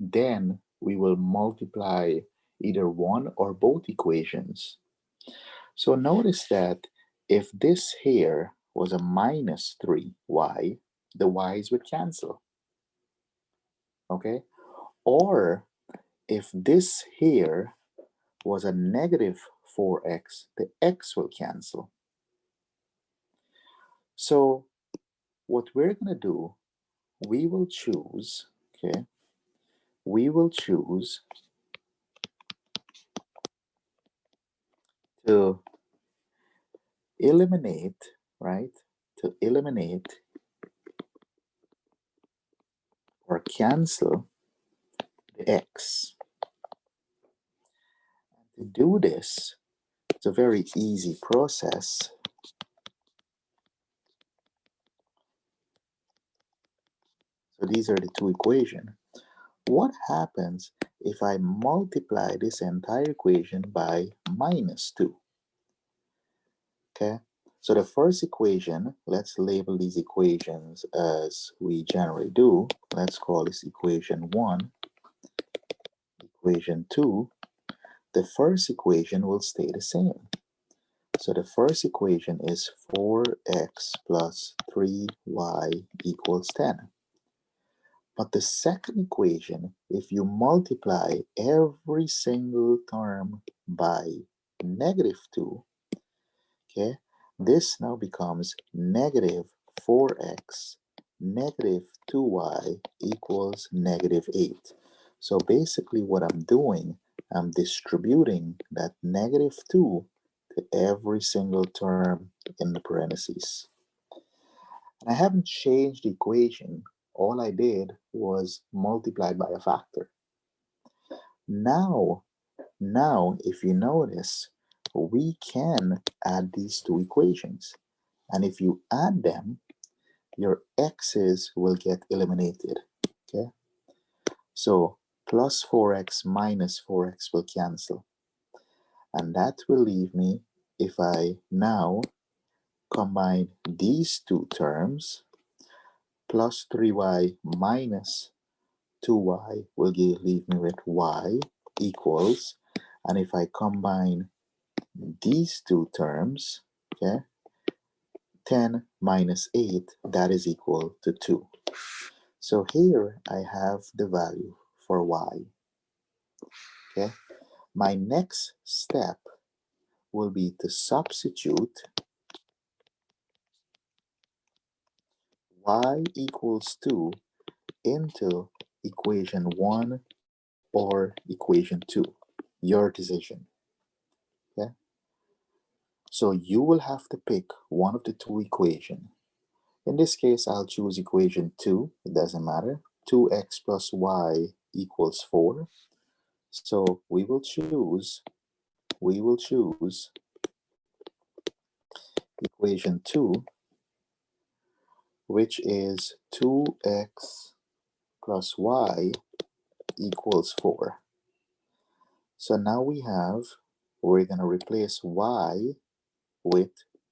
then we will multiply either one or both equations. So notice that if this here was a minus 3y, the y's would cancel. Okay? Or if this here was a negative 4x, the x will cancel. So what we're going to do, we will choose, okay, we will choose to eliminate, right, to eliminate or cancel the x. To do this, it's a very easy process. So these are the two equations. What happens if I multiply this entire equation by minus 2? Okay, so the first equation, let's label these equations as we generally do. Let's call this equation 1, equation 2. The first equation will stay the same. So the first equation is 4x plus 3y equals 10. But the second equation, if you multiply every single term by negative 2, okay, this now becomes negative 4x negative 2y equals negative 8. So basically what I'm doing, I'm distributing that negative 2 to every single term in the parentheses. And I haven't changed the equation. All I did was multiply by a factor. Now, if you notice, we can add these two equations. And if you add them, your x's will get eliminated. Okay? So plus 4x minus 4x will cancel. And that will leave me, if I now combine these two terms, plus 3y minus 2y will leave me with y equals, and if I combine these two terms, okay, 10 minus 8, that is equal to 2. So here I have the value for y. Okay, my next step will be to substitute y equals 2 into equation 1 or equation 2, your decision. Okay, so you will have to pick one of the two equations. In this case, I'll choose equation 2, it doesn't matter. 2x plus y equals 4. So we will choose equation 2, which is 2x plus y equals 4. So now we're going to replace y with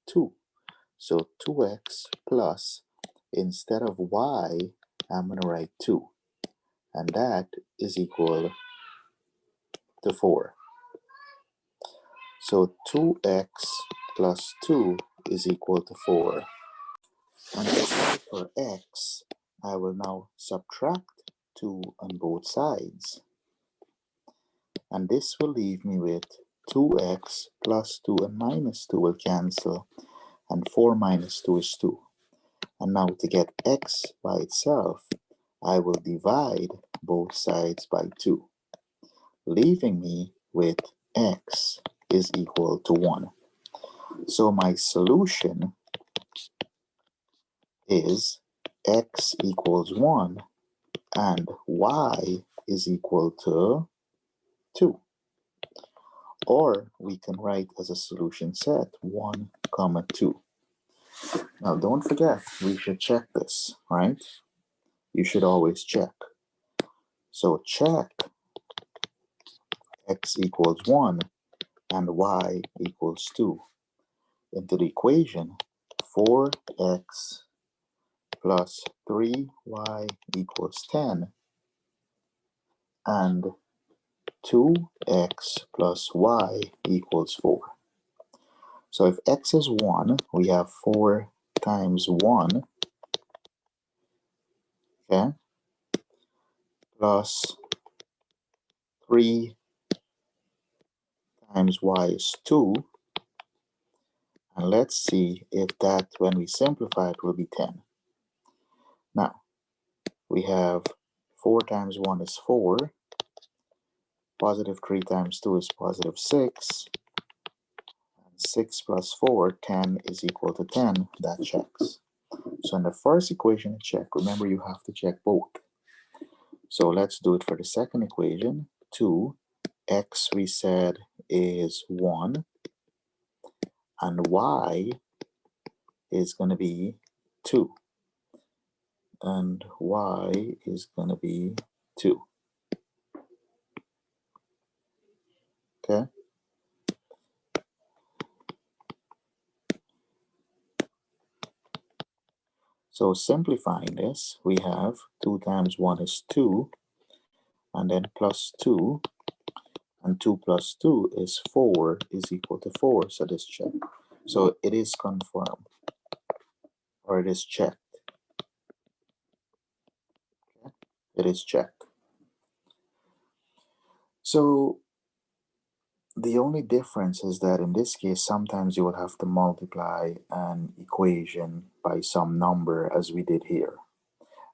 2. So 2x plus, instead of y, I'm going to write 2. And that is equal to 4. So 2x plus 2 is equal to 4. And for x, I will now subtract 2 on both sides. And this will leave me with 2x plus 2 and minus 2 will cancel. And 4 minus 2 is 2. And now to get x by itself, I will divide both sides by 2, leaving me with x is equal to 1. So my solution is x equals 1 and y is equal to 2. Or we can write as a solution set 1, 2. Now don't forget, we should check this, right? You should always check. So check x equals 1 and y equals 2 into the equation. 4x plus 3y equals 10 and 2x plus y equals 4. So if x is 1, we have 4 times 1, okay, plus 3 times y is 2. And let's see if that, when we simplify it, will be 10. Now, we have 4 times 1 is 4. Positive 3 times 2 is positive 6. 6 plus 4, 10 is equal to 10. That checks. So in the first equation, check. Remember, you have to check both. So let's do it for the second equation. 2, x we said is 1, and y is going to be 2. And y is going to be 2. Okay? So simplifying this, we have 2 times 1 is 2, and then plus 2, and 2 plus 2 is 4 is equal to 4, so this check. So it is confirmed, or it is checked. Okay? It is checked. So the only difference is that in this case, sometimes you will have to multiply an equation by some number as we did here.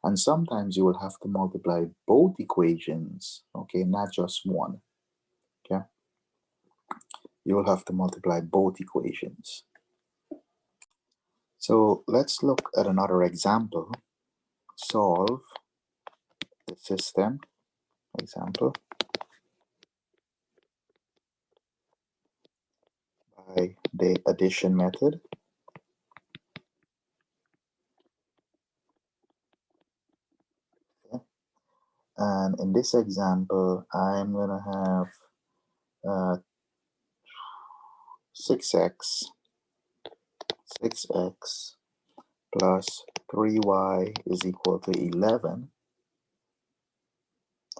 And sometimes you will have to multiply both equations, okay, not just one, okay? You will have to multiply both equations. So let's look at another example. Solve the system example by the addition method. Okay. And in this example, I'm going to have 6x plus 3y is equal to 11.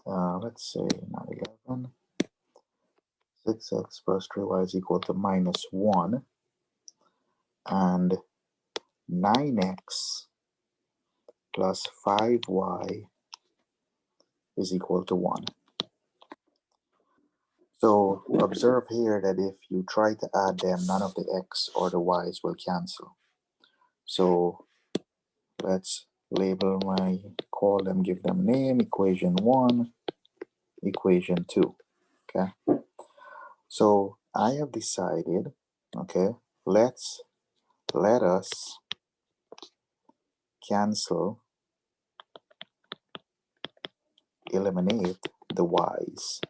Let's say not 11. 6x plus 3y is equal to minus 1. And 9x plus 5y is equal to 1. So observe here that if you try to add them, none of the x or the y's will cancel. So let's call them, give them name, equation 1, equation 2, okay? So I have decided, okay, let us eliminate the y's.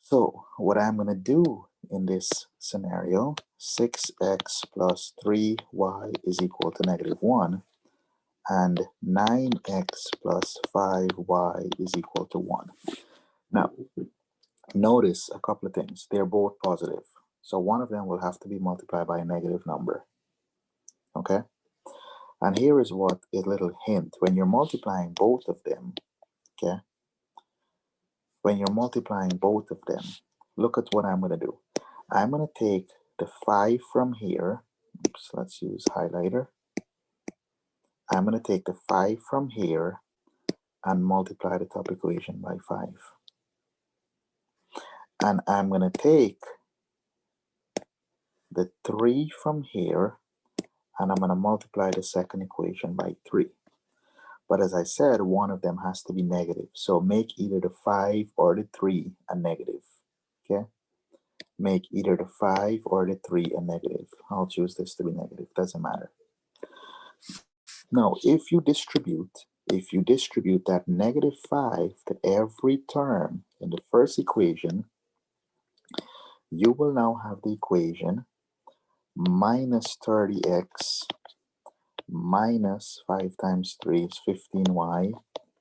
So what I'm going to do in this scenario, 6x plus 3y is equal to negative 1. and 9x plus 5y is equal to 1. Now, notice a couple of things. They're both positive. So one of them will have to be multiplied by a negative number. Okay? And here is what a little hint. When you're multiplying both of them, okay? When you're multiplying both of them, look at what I'm going to do. I'm going to take the 5 from here. Oops, let's use highlighter. I'm going to take the 5 from here and multiply the top equation by 5. And I'm going to take the 3 from here and I'm going to multiply the second equation by 3. But as I said, one of them has to be negative. So make either the 5 or the 3 a negative. Okay? Make either the 5 or the 3 a negative. I'll choose this to be negative. Doesn't matter. Now, if you distribute that negative 5 to every term in the first equation, you will now have the equation minus 30x minus 5 times 3 is 15y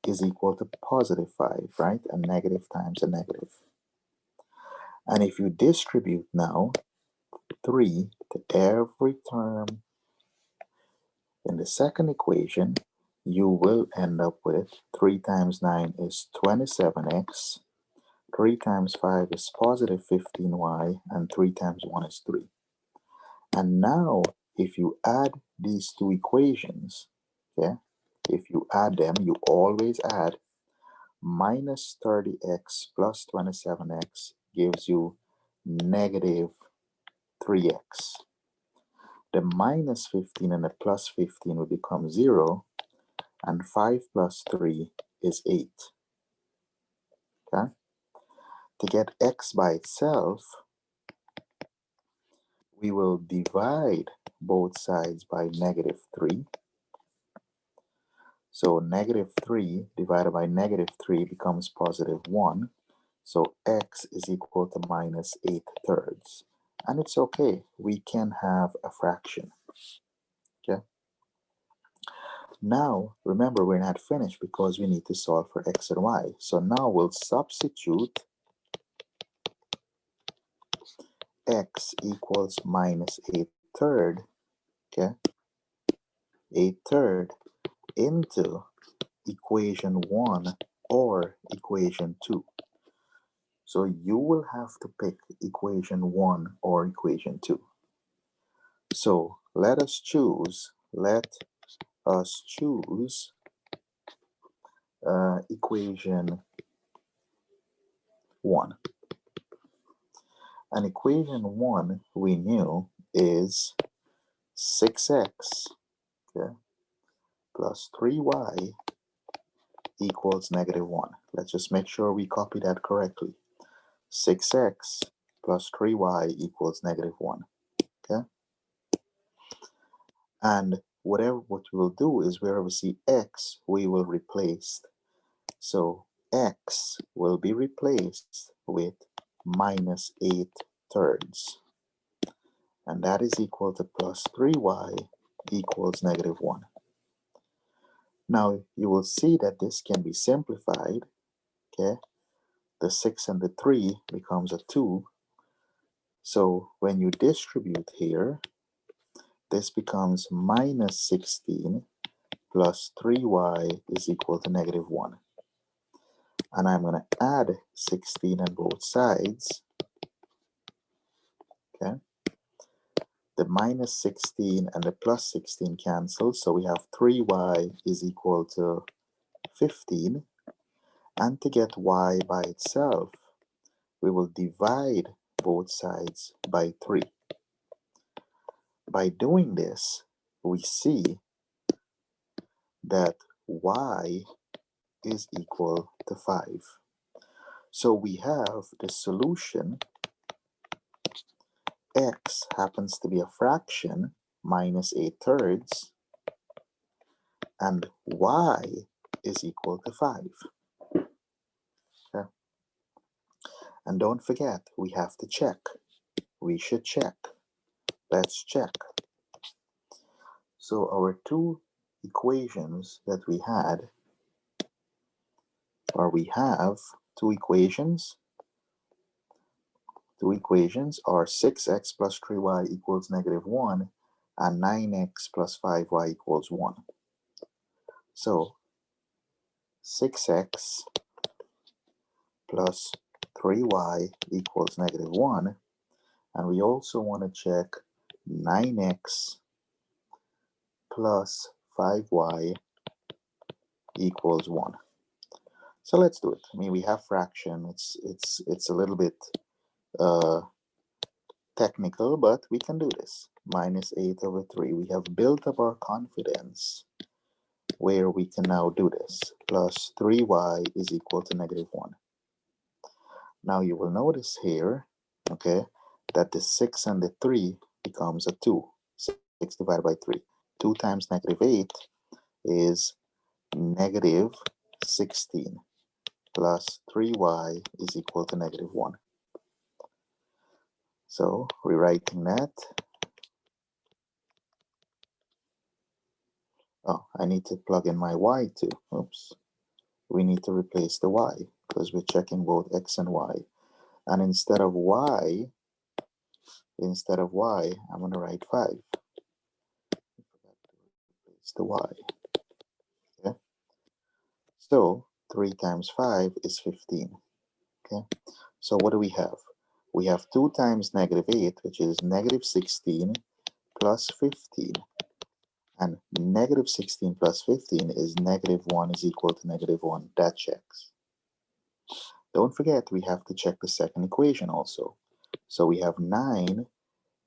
is equal to positive 5, right? A negative times a negative. And if you distribute now 3 to every term in the second equation, you will end up with 3 times 9 is 27x, 3 times 5 is positive 15y, and 3 times 1 is 3. And now, if you add these two equations, okay, if you add them, you always add minus 30x plus 27x gives you negative 3x. The minus 15 and the plus 15 will become 0, and 5 plus 3 is 8. Okay? To get x by itself, we will divide both sides by negative 3. So negative 3 divided by negative 3 becomes positive 1. So x is equal to minus 8/3. And it's okay. We can have a fraction. Okay? Now, remember, we're not finished because we need to solve for x and y. So now we'll substitute x equals minus 8/3, okay, 8/3 into equation 1 or equation 2. So you will have to pick equation 1 or equation 2. So let us choose equation 1. And equation 1 we knew is 6x, okay, plus 3y equals negative 1. Let's just make sure we copy that correctly. 6x plus 3y equals negative 1. Okay? And what we'll do is wherever we see x, we will replace. So x will be replaced with minus 8/3. And that is equal to plus 3y equals negative 1. Now you will see that this can be simplified. Okay? The 6 and the 3 becomes a 2. So when you distribute here, this becomes minus 16 plus 3y is equal to negative 1. And I'm going to add 16 on both sides. Okay. The minus 16 and the plus 16 cancel, so we have 3y is equal to 15. And to get y by itself, we will divide both sides by 3. By doing this, we see that y is equal to 5. So we have the solution. X happens to be a fraction, minus 8/3, and y is equal to 5. Okay? And don't forget, we have to check. We should check. Let's check. So our two equations that we had, or we have two equations. Two equations are 6x plus 3y equals -1 and 9x plus 5y equals 1. So 6x plus 3y equals -1, and we also want to check 9x plus 5y equals 1. So let's do it. I mean, we have fraction. It's a little bit technical, but we can do this. -8/3. We have built up our confidence where we can now do this. Plus 3y is equal to -1. Now you will notice here, okay, that the 6 and the 3 becomes a 2. 6 divided by 3. 2 times -8 is -16 plus 3y is equal to -1. So rewriting that, oh, I need to plug in my y too. Oops. We need to replace the y because we're checking both x and y. And instead of y, I'm going to write 5. Replace the y. Okay. So 3 times 5 is 15. Okay. So what do we have? We have 2 times -8, which is -16 plus 15. And -16 plus 15 is -1 is equal to -1. That checks. Don't forget, we have to check the second equation also. So we have 9.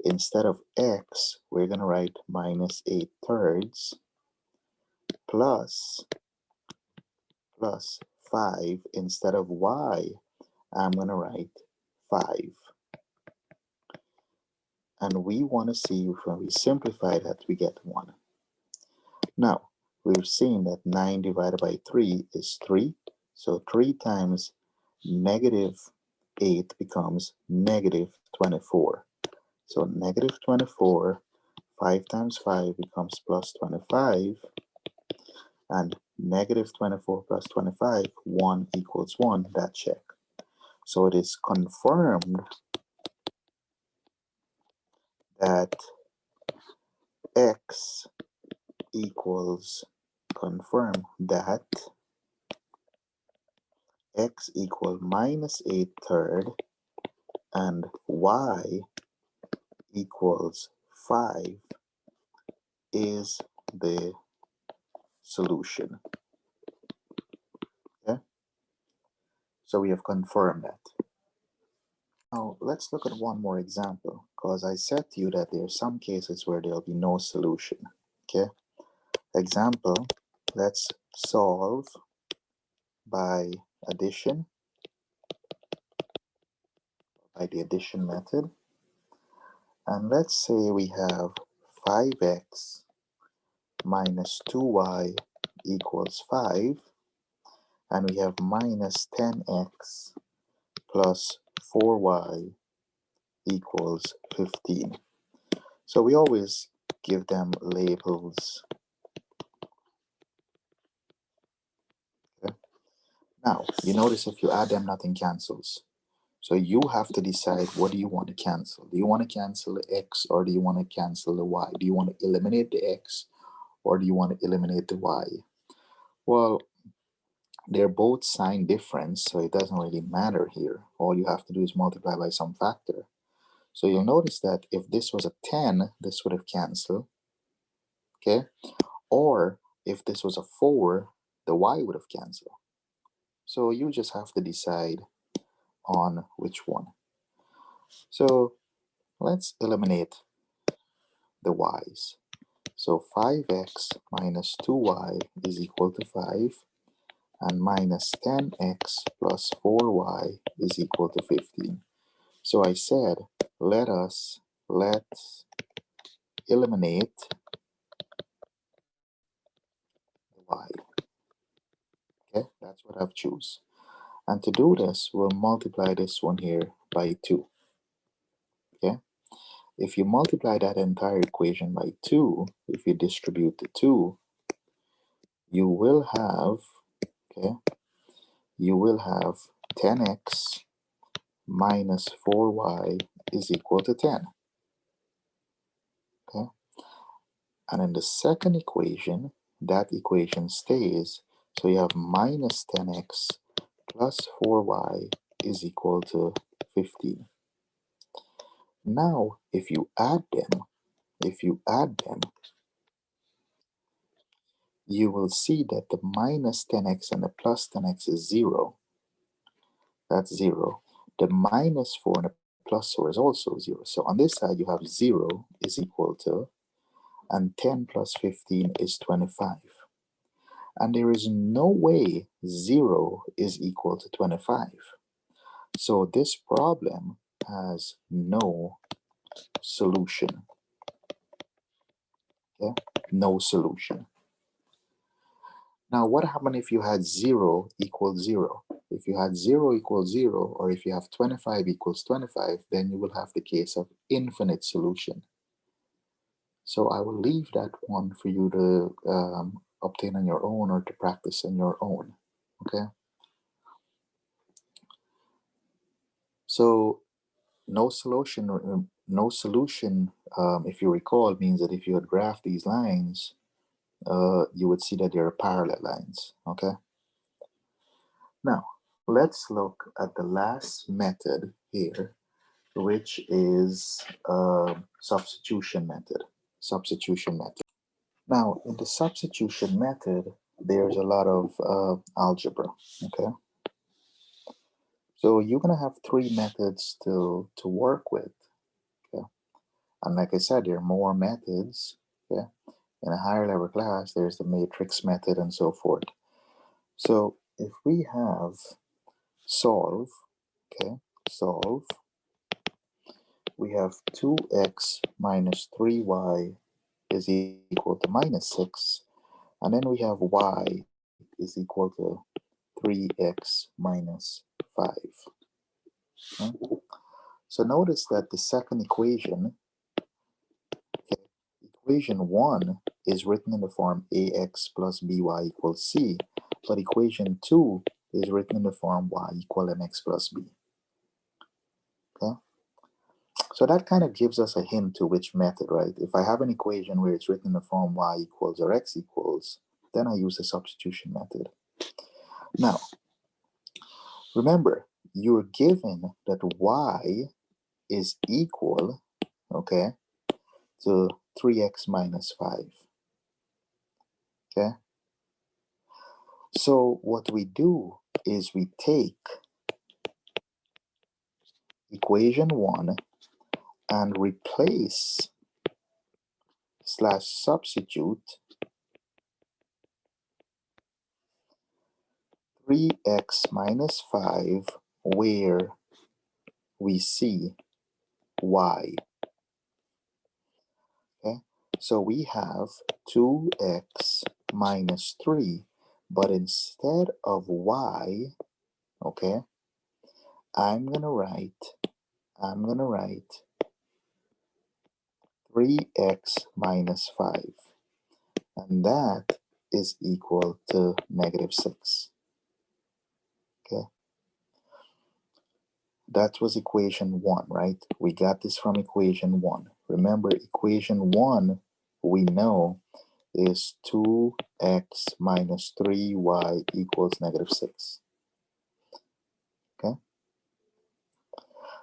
Instead of x, we're going to write -8/3 plus 5. Instead of y, I'm going to write 5. And we want to see if when we simplify that, we get 1. Now, we've seen that 9 divided by 3 is 3. So 3 times -8 becomes -24. So -24, 5 times 5 becomes plus 25. And -24 plus 25, 1 equals 1. That check. So it is confirmed that x equals, confirm that x equals -8/3 and y equals 5 is the solution. Okay? So we have confirmed that. Now let's look at one more example, because I said to you that there are some cases where there'll be no solution. Okay? Example, let's solve by addition, by the addition method. And let's say we have 5x minus 2y equals 5, and we have minus 10x plus 4y equals 15. So we always give them labels. Okay? Now, you notice if you add them, nothing cancels. So you have to decide, what do you want to cancel? Do you want to cancel the x, or do you want to cancel the y? Do you want to eliminate the x, or do you want to eliminate the y? Well, they're both sign different, so it doesn't really matter here. All you have to do is multiply by some factor. So you'll notice that if this was a 10, this would have canceled. Okay? Or if this was a 4, the y would have canceled. So you just have to decide on which one. So let's eliminate the y's. So 5x minus 2y is equal to 5, and minus 10x plus 4y is equal to 15. So I said, let's eliminate the y. Okay, that's what I've choose. And to do this, we'll multiply this one here by 2. Okay, if you multiply that entire equation by 2, if you distribute the 2, you will have, okay, you will have 10x minus 4y is equal to 10. Okay, and in the second equation, that equation stays, so you have minus 10x plus 4y is equal to 15. Now, if you add them, you will see that the minus 10x and the plus 10x is 0. That's 0. The minus 4 and the plus 4 is also 0. So on this side, you have 0 is equal to, and 10 plus 15 is 25. And there is no way 0 is equal to 25. So this problem has no solution. Okay? No solution. Now, what happened if you had 0 equals 0? If you had 0 equals 0, or if you have 25 equals 25, then you will have the case of infinite solution. So I will leave that one for you to obtain on your own or to practice on your own. Okay? So no solution, if you recall, means that if you had graphed these lines, you would see that they are parallel lines. Okay? Now, let's look at the last method here, which is substitution method. Substitution method. Now, in the substitution method, there's a lot of algebra. Okay, so you're gonna have three methods to work with. Okay, and like I said, there are more methods. Okay, in a higher level class, there's the matrix method and so forth. So if we have solve, okay, solve, we have 2x minus 3y is equal to minus 6, and then we have y is equal to 3x minus 5. Okay? So notice that the second equation, okay, equation 1 is written in the form ax plus by equals c, but equation 2 is written in the form y equal mx plus b. Okay? So that kind of gives us a hint to which method, right? If I have an equation where it's written in the form y equals or x equals, then I use the substitution method. Now, remember, you're given that y is equal, okay, to 3x minus 5, okay? So what we do is we take equation 1 and replace / substitute 3x minus 5 where we see y. Okay, so we have 2x minus 3, but instead of y, okay, I'm gonna write 3x minus 5, and that is equal to negative 6. Okay, that was equation 1, right? We got this from equation 1. Remember, equation 1 we know is 2x minus 3y equals negative 6. Okay,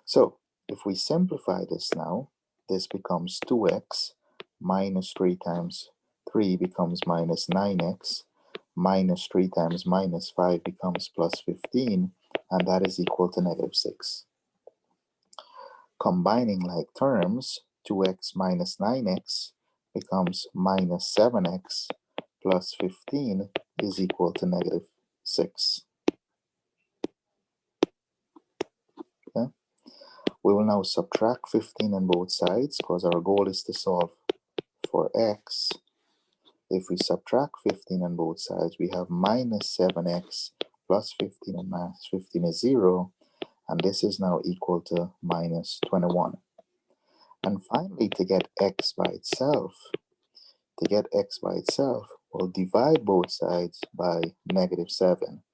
so if we simplify this now, this becomes 2x minus 3 times 3 becomes minus 9x, minus 3 times minus 5 becomes plus 15, and that is equal to negative 6. Combining like terms, 2x minus 9x becomes minus 7x plus 15 is equal to negative 6. Okay? We will now subtract 15 on both sides because our goal is to solve for x. If we subtract 15 on both sides, we have minus 7x plus 15, and minus 15 is 0, and this is now equal to minus 21. And finally, to get x by itself, We'll divide both sides by -7.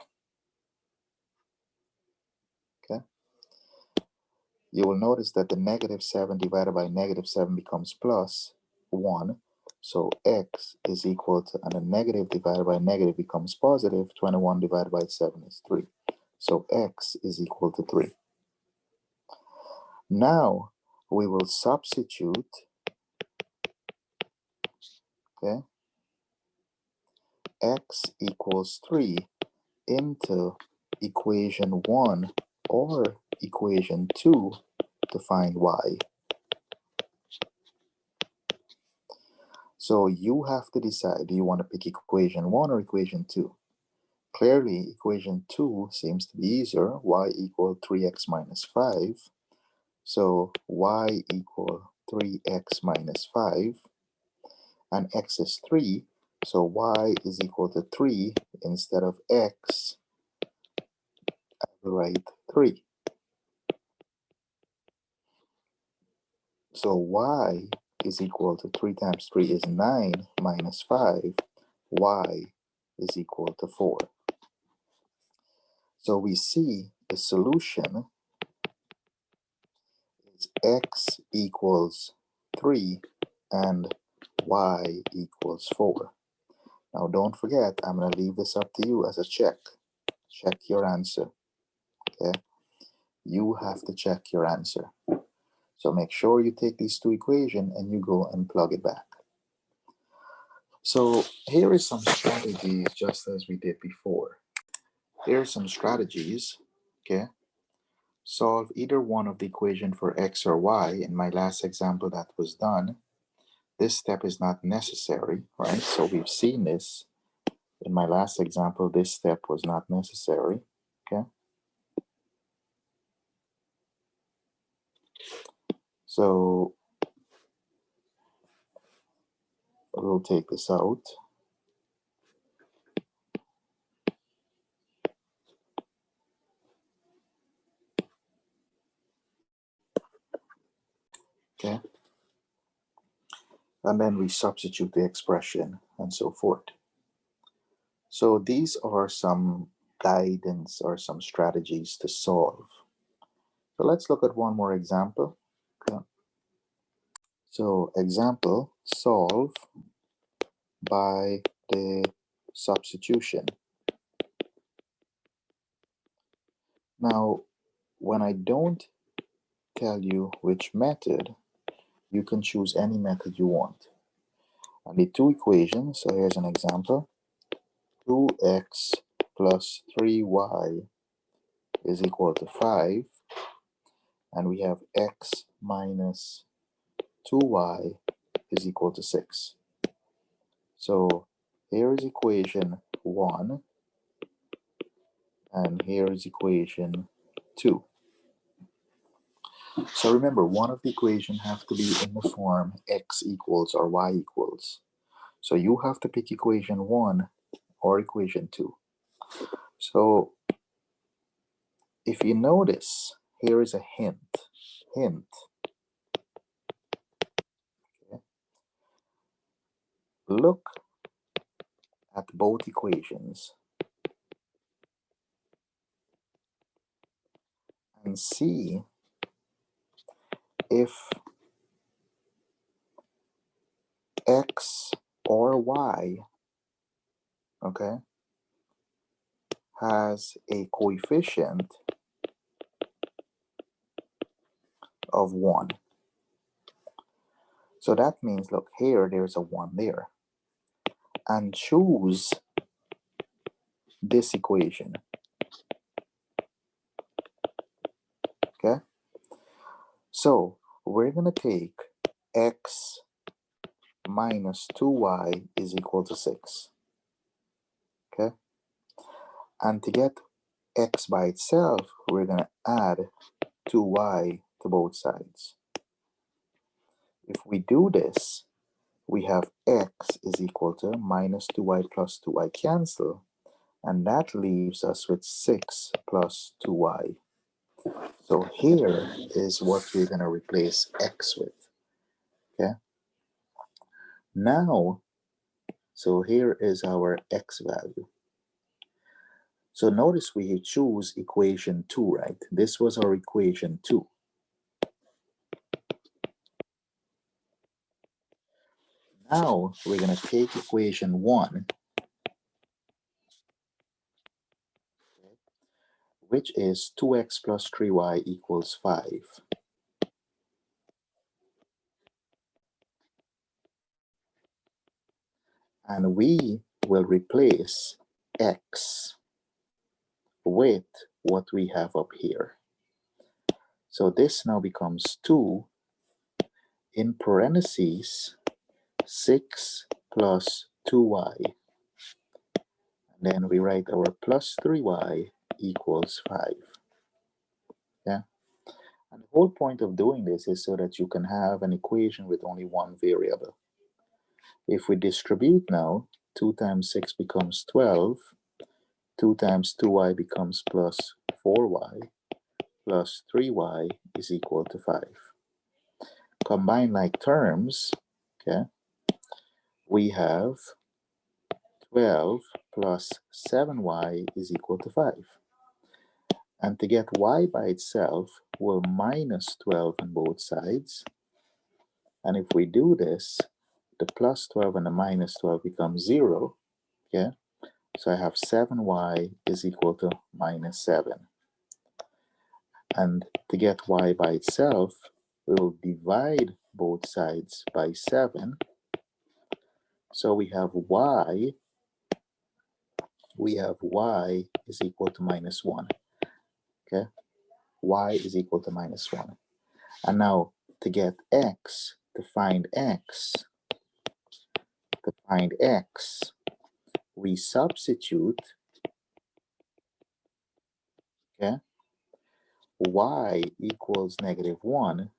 Okay. You will notice that the -7 divided by -7 becomes +1. So x is equal to, and a negative divided by negative becomes positive. 21 divided by 7 is 3. So x is equal to 3. Now we will substitute, okay, x equals 3 into equation 1 or equation 2 to find y. So you have to decide, do you want to pick equation 1 or equation 2? Clearly, equation 2 seems to be easier, y equal 3x minus 5. So y equal 3x minus 5, and x is 3, so y is equal to 3. Instead of x, I will write 3. So y is equal to 3 times 3 is 9 minus 5. Y is equal to 4. So we see the solution is x equals 3 and y equals 4. Now don't forget, I'm going to leave this up to you as a check. Check your answer. Okay? You have to check your answer. So make sure you take these two equations and you go and plug it back. So here is some strategies just as we did before. Here are some strategies. Okay? Solve either one of the equation for x or y. In my last example that was done, this step is not necessary, right? So we've seen this. In my last example, this step was not necessary, okay? So we'll take this out. Okay? And then we substitute the expression and so forth. So these are some guidance or some strategies to solve. So let's look at one more example. Okay. So example, solve by the substitution. Now, when I don't tell you which method, you can choose any method you want. I need two equations, so here's an example. 2x plus 3y is equal to 5, and we have x minus 2y is equal to 6. So here is equation 1, and here is equation 2. So remember, one of the equations have to be in the form x equals or y equals. So you have to pick equation 1 or equation 2. So if you notice, here is a hint. Hint. Okay. Look at both equations and see if x or y, okay, has a coefficient of 1. So that means, look, here there's a 1 there. And choose this equation. Okay? So we're going to take x minus 2y is equal to 6. Okay? And to get x by itself, we're going to add 2y to both sides. If we do this, we have x is equal to minus 2y plus 2y cancel, and that leaves us with 6 plus 2y. So here is what we're going to replace x with. Okay? Now, So here is our x value. So notice we choose equation 2, right? This was our equation 2. Now we're going to take equation 1, which is 2x plus 3y equals 5. And we will replace x with what we have up here. So this now becomes 2 in parentheses 6 plus 2y. And then we write our plus 3y equals 5. Yeah. And the whole point of doing this is so that you can have an equation with only one variable. If we distribute now, 2 times 6 becomes 12, 2 times 2y becomes plus 4y, plus 3y is equal to 5. Combine like terms, okay, we have 12 plus 7y is equal to 5. And to get y by itself, we'll minus 12 on both sides. And if we do this, the plus 12 and the minus 12 becomes 0. Okay, so I have 7y is equal to minus 7. And to get y by itself, we will divide both sides by 7. So we have y is equal to minus 1. Okay, y is equal to minus 1. And now to get x, to find x, we substitute, okay, y equals negative 1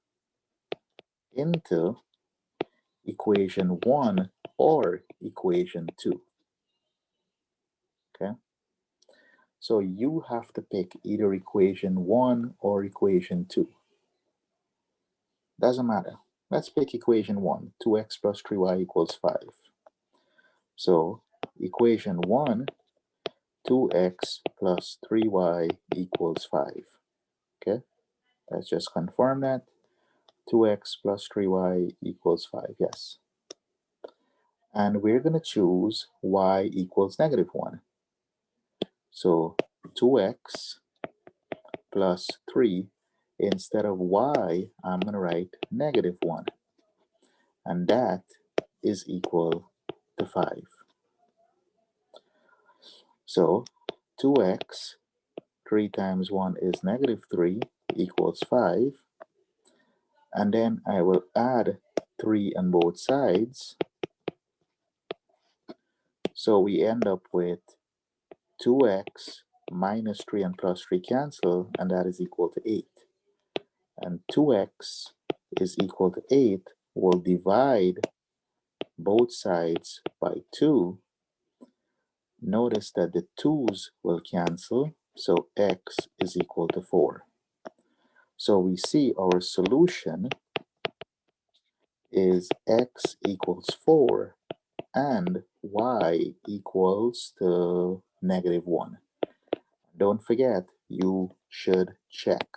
into equation 1 or equation 2. Okay, so you have to pick either equation 1 or equation 2. Doesn't matter. Let's pick equation 1. 2x plus 3y equals 5. So equation 1, 2x plus 3y equals 5. Okay, let's just confirm that. 2x plus 3y equals 5, yes. And we're going to choose y equals negative 1. So 2x plus 3, instead of y, I'm going to write negative 1. And that is equal to 5. So 2x, 3 times 1 is negative 3 equals 5. And then I will add 3 on both sides. So we end up with 2x minus 3 and plus 3 cancel, and that is equal to 8. And 2x is equal to 8. We'll divide both sides by 2. Notice that the 2's will cancel, so x is equal to 4. So we see our solution is x equals 4 and y equals to negative 1. Don't forget, you should check.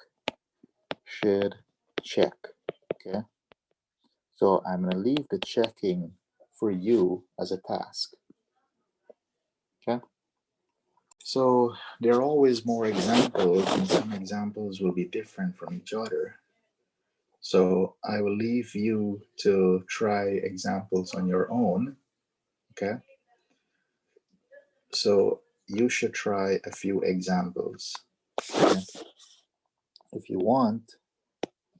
Okay? So I'm going to leave the checking for you as a task. Okay? So there are always more examples, and some examples will be different from each other. So I will leave you to try examples on your own. Okay? So you should try a few examples. Okay? If you want,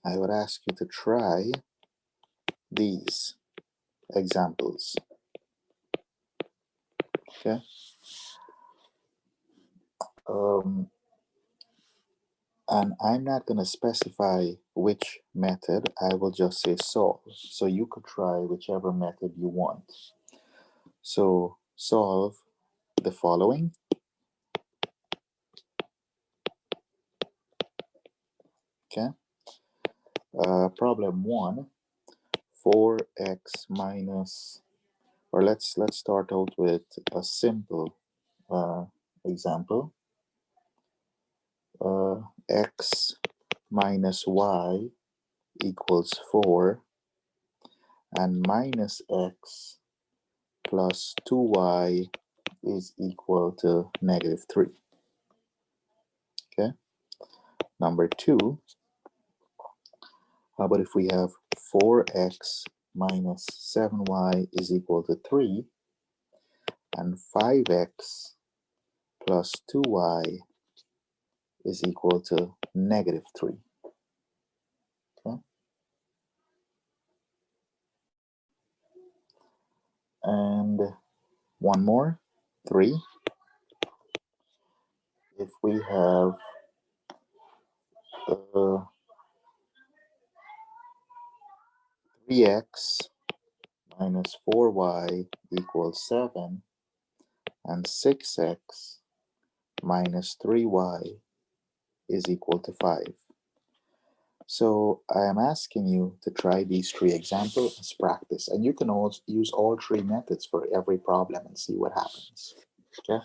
I would ask you to try these examples. Okay? And I'm not going to specify which method, I will just say solve. So you could try whichever method you want. So solve the following. Okay. Problem 1, 4x minus, Or let's start out with a simple example. X minus y equals 4, and minus x plus 2y is equal to negative 3. Okay. Number 2, how about if we have 4x minus 7y is equal to 3, and 5x plus 2y is equal to negative 3. Okay. And one more, 3. If we have 3x minus 4y equals 7, and 6x minus 3y is equal to 5. So I am asking you to try these 3 examples as practice, and you can also use all 3 methods for every problem and see what happens. Okay.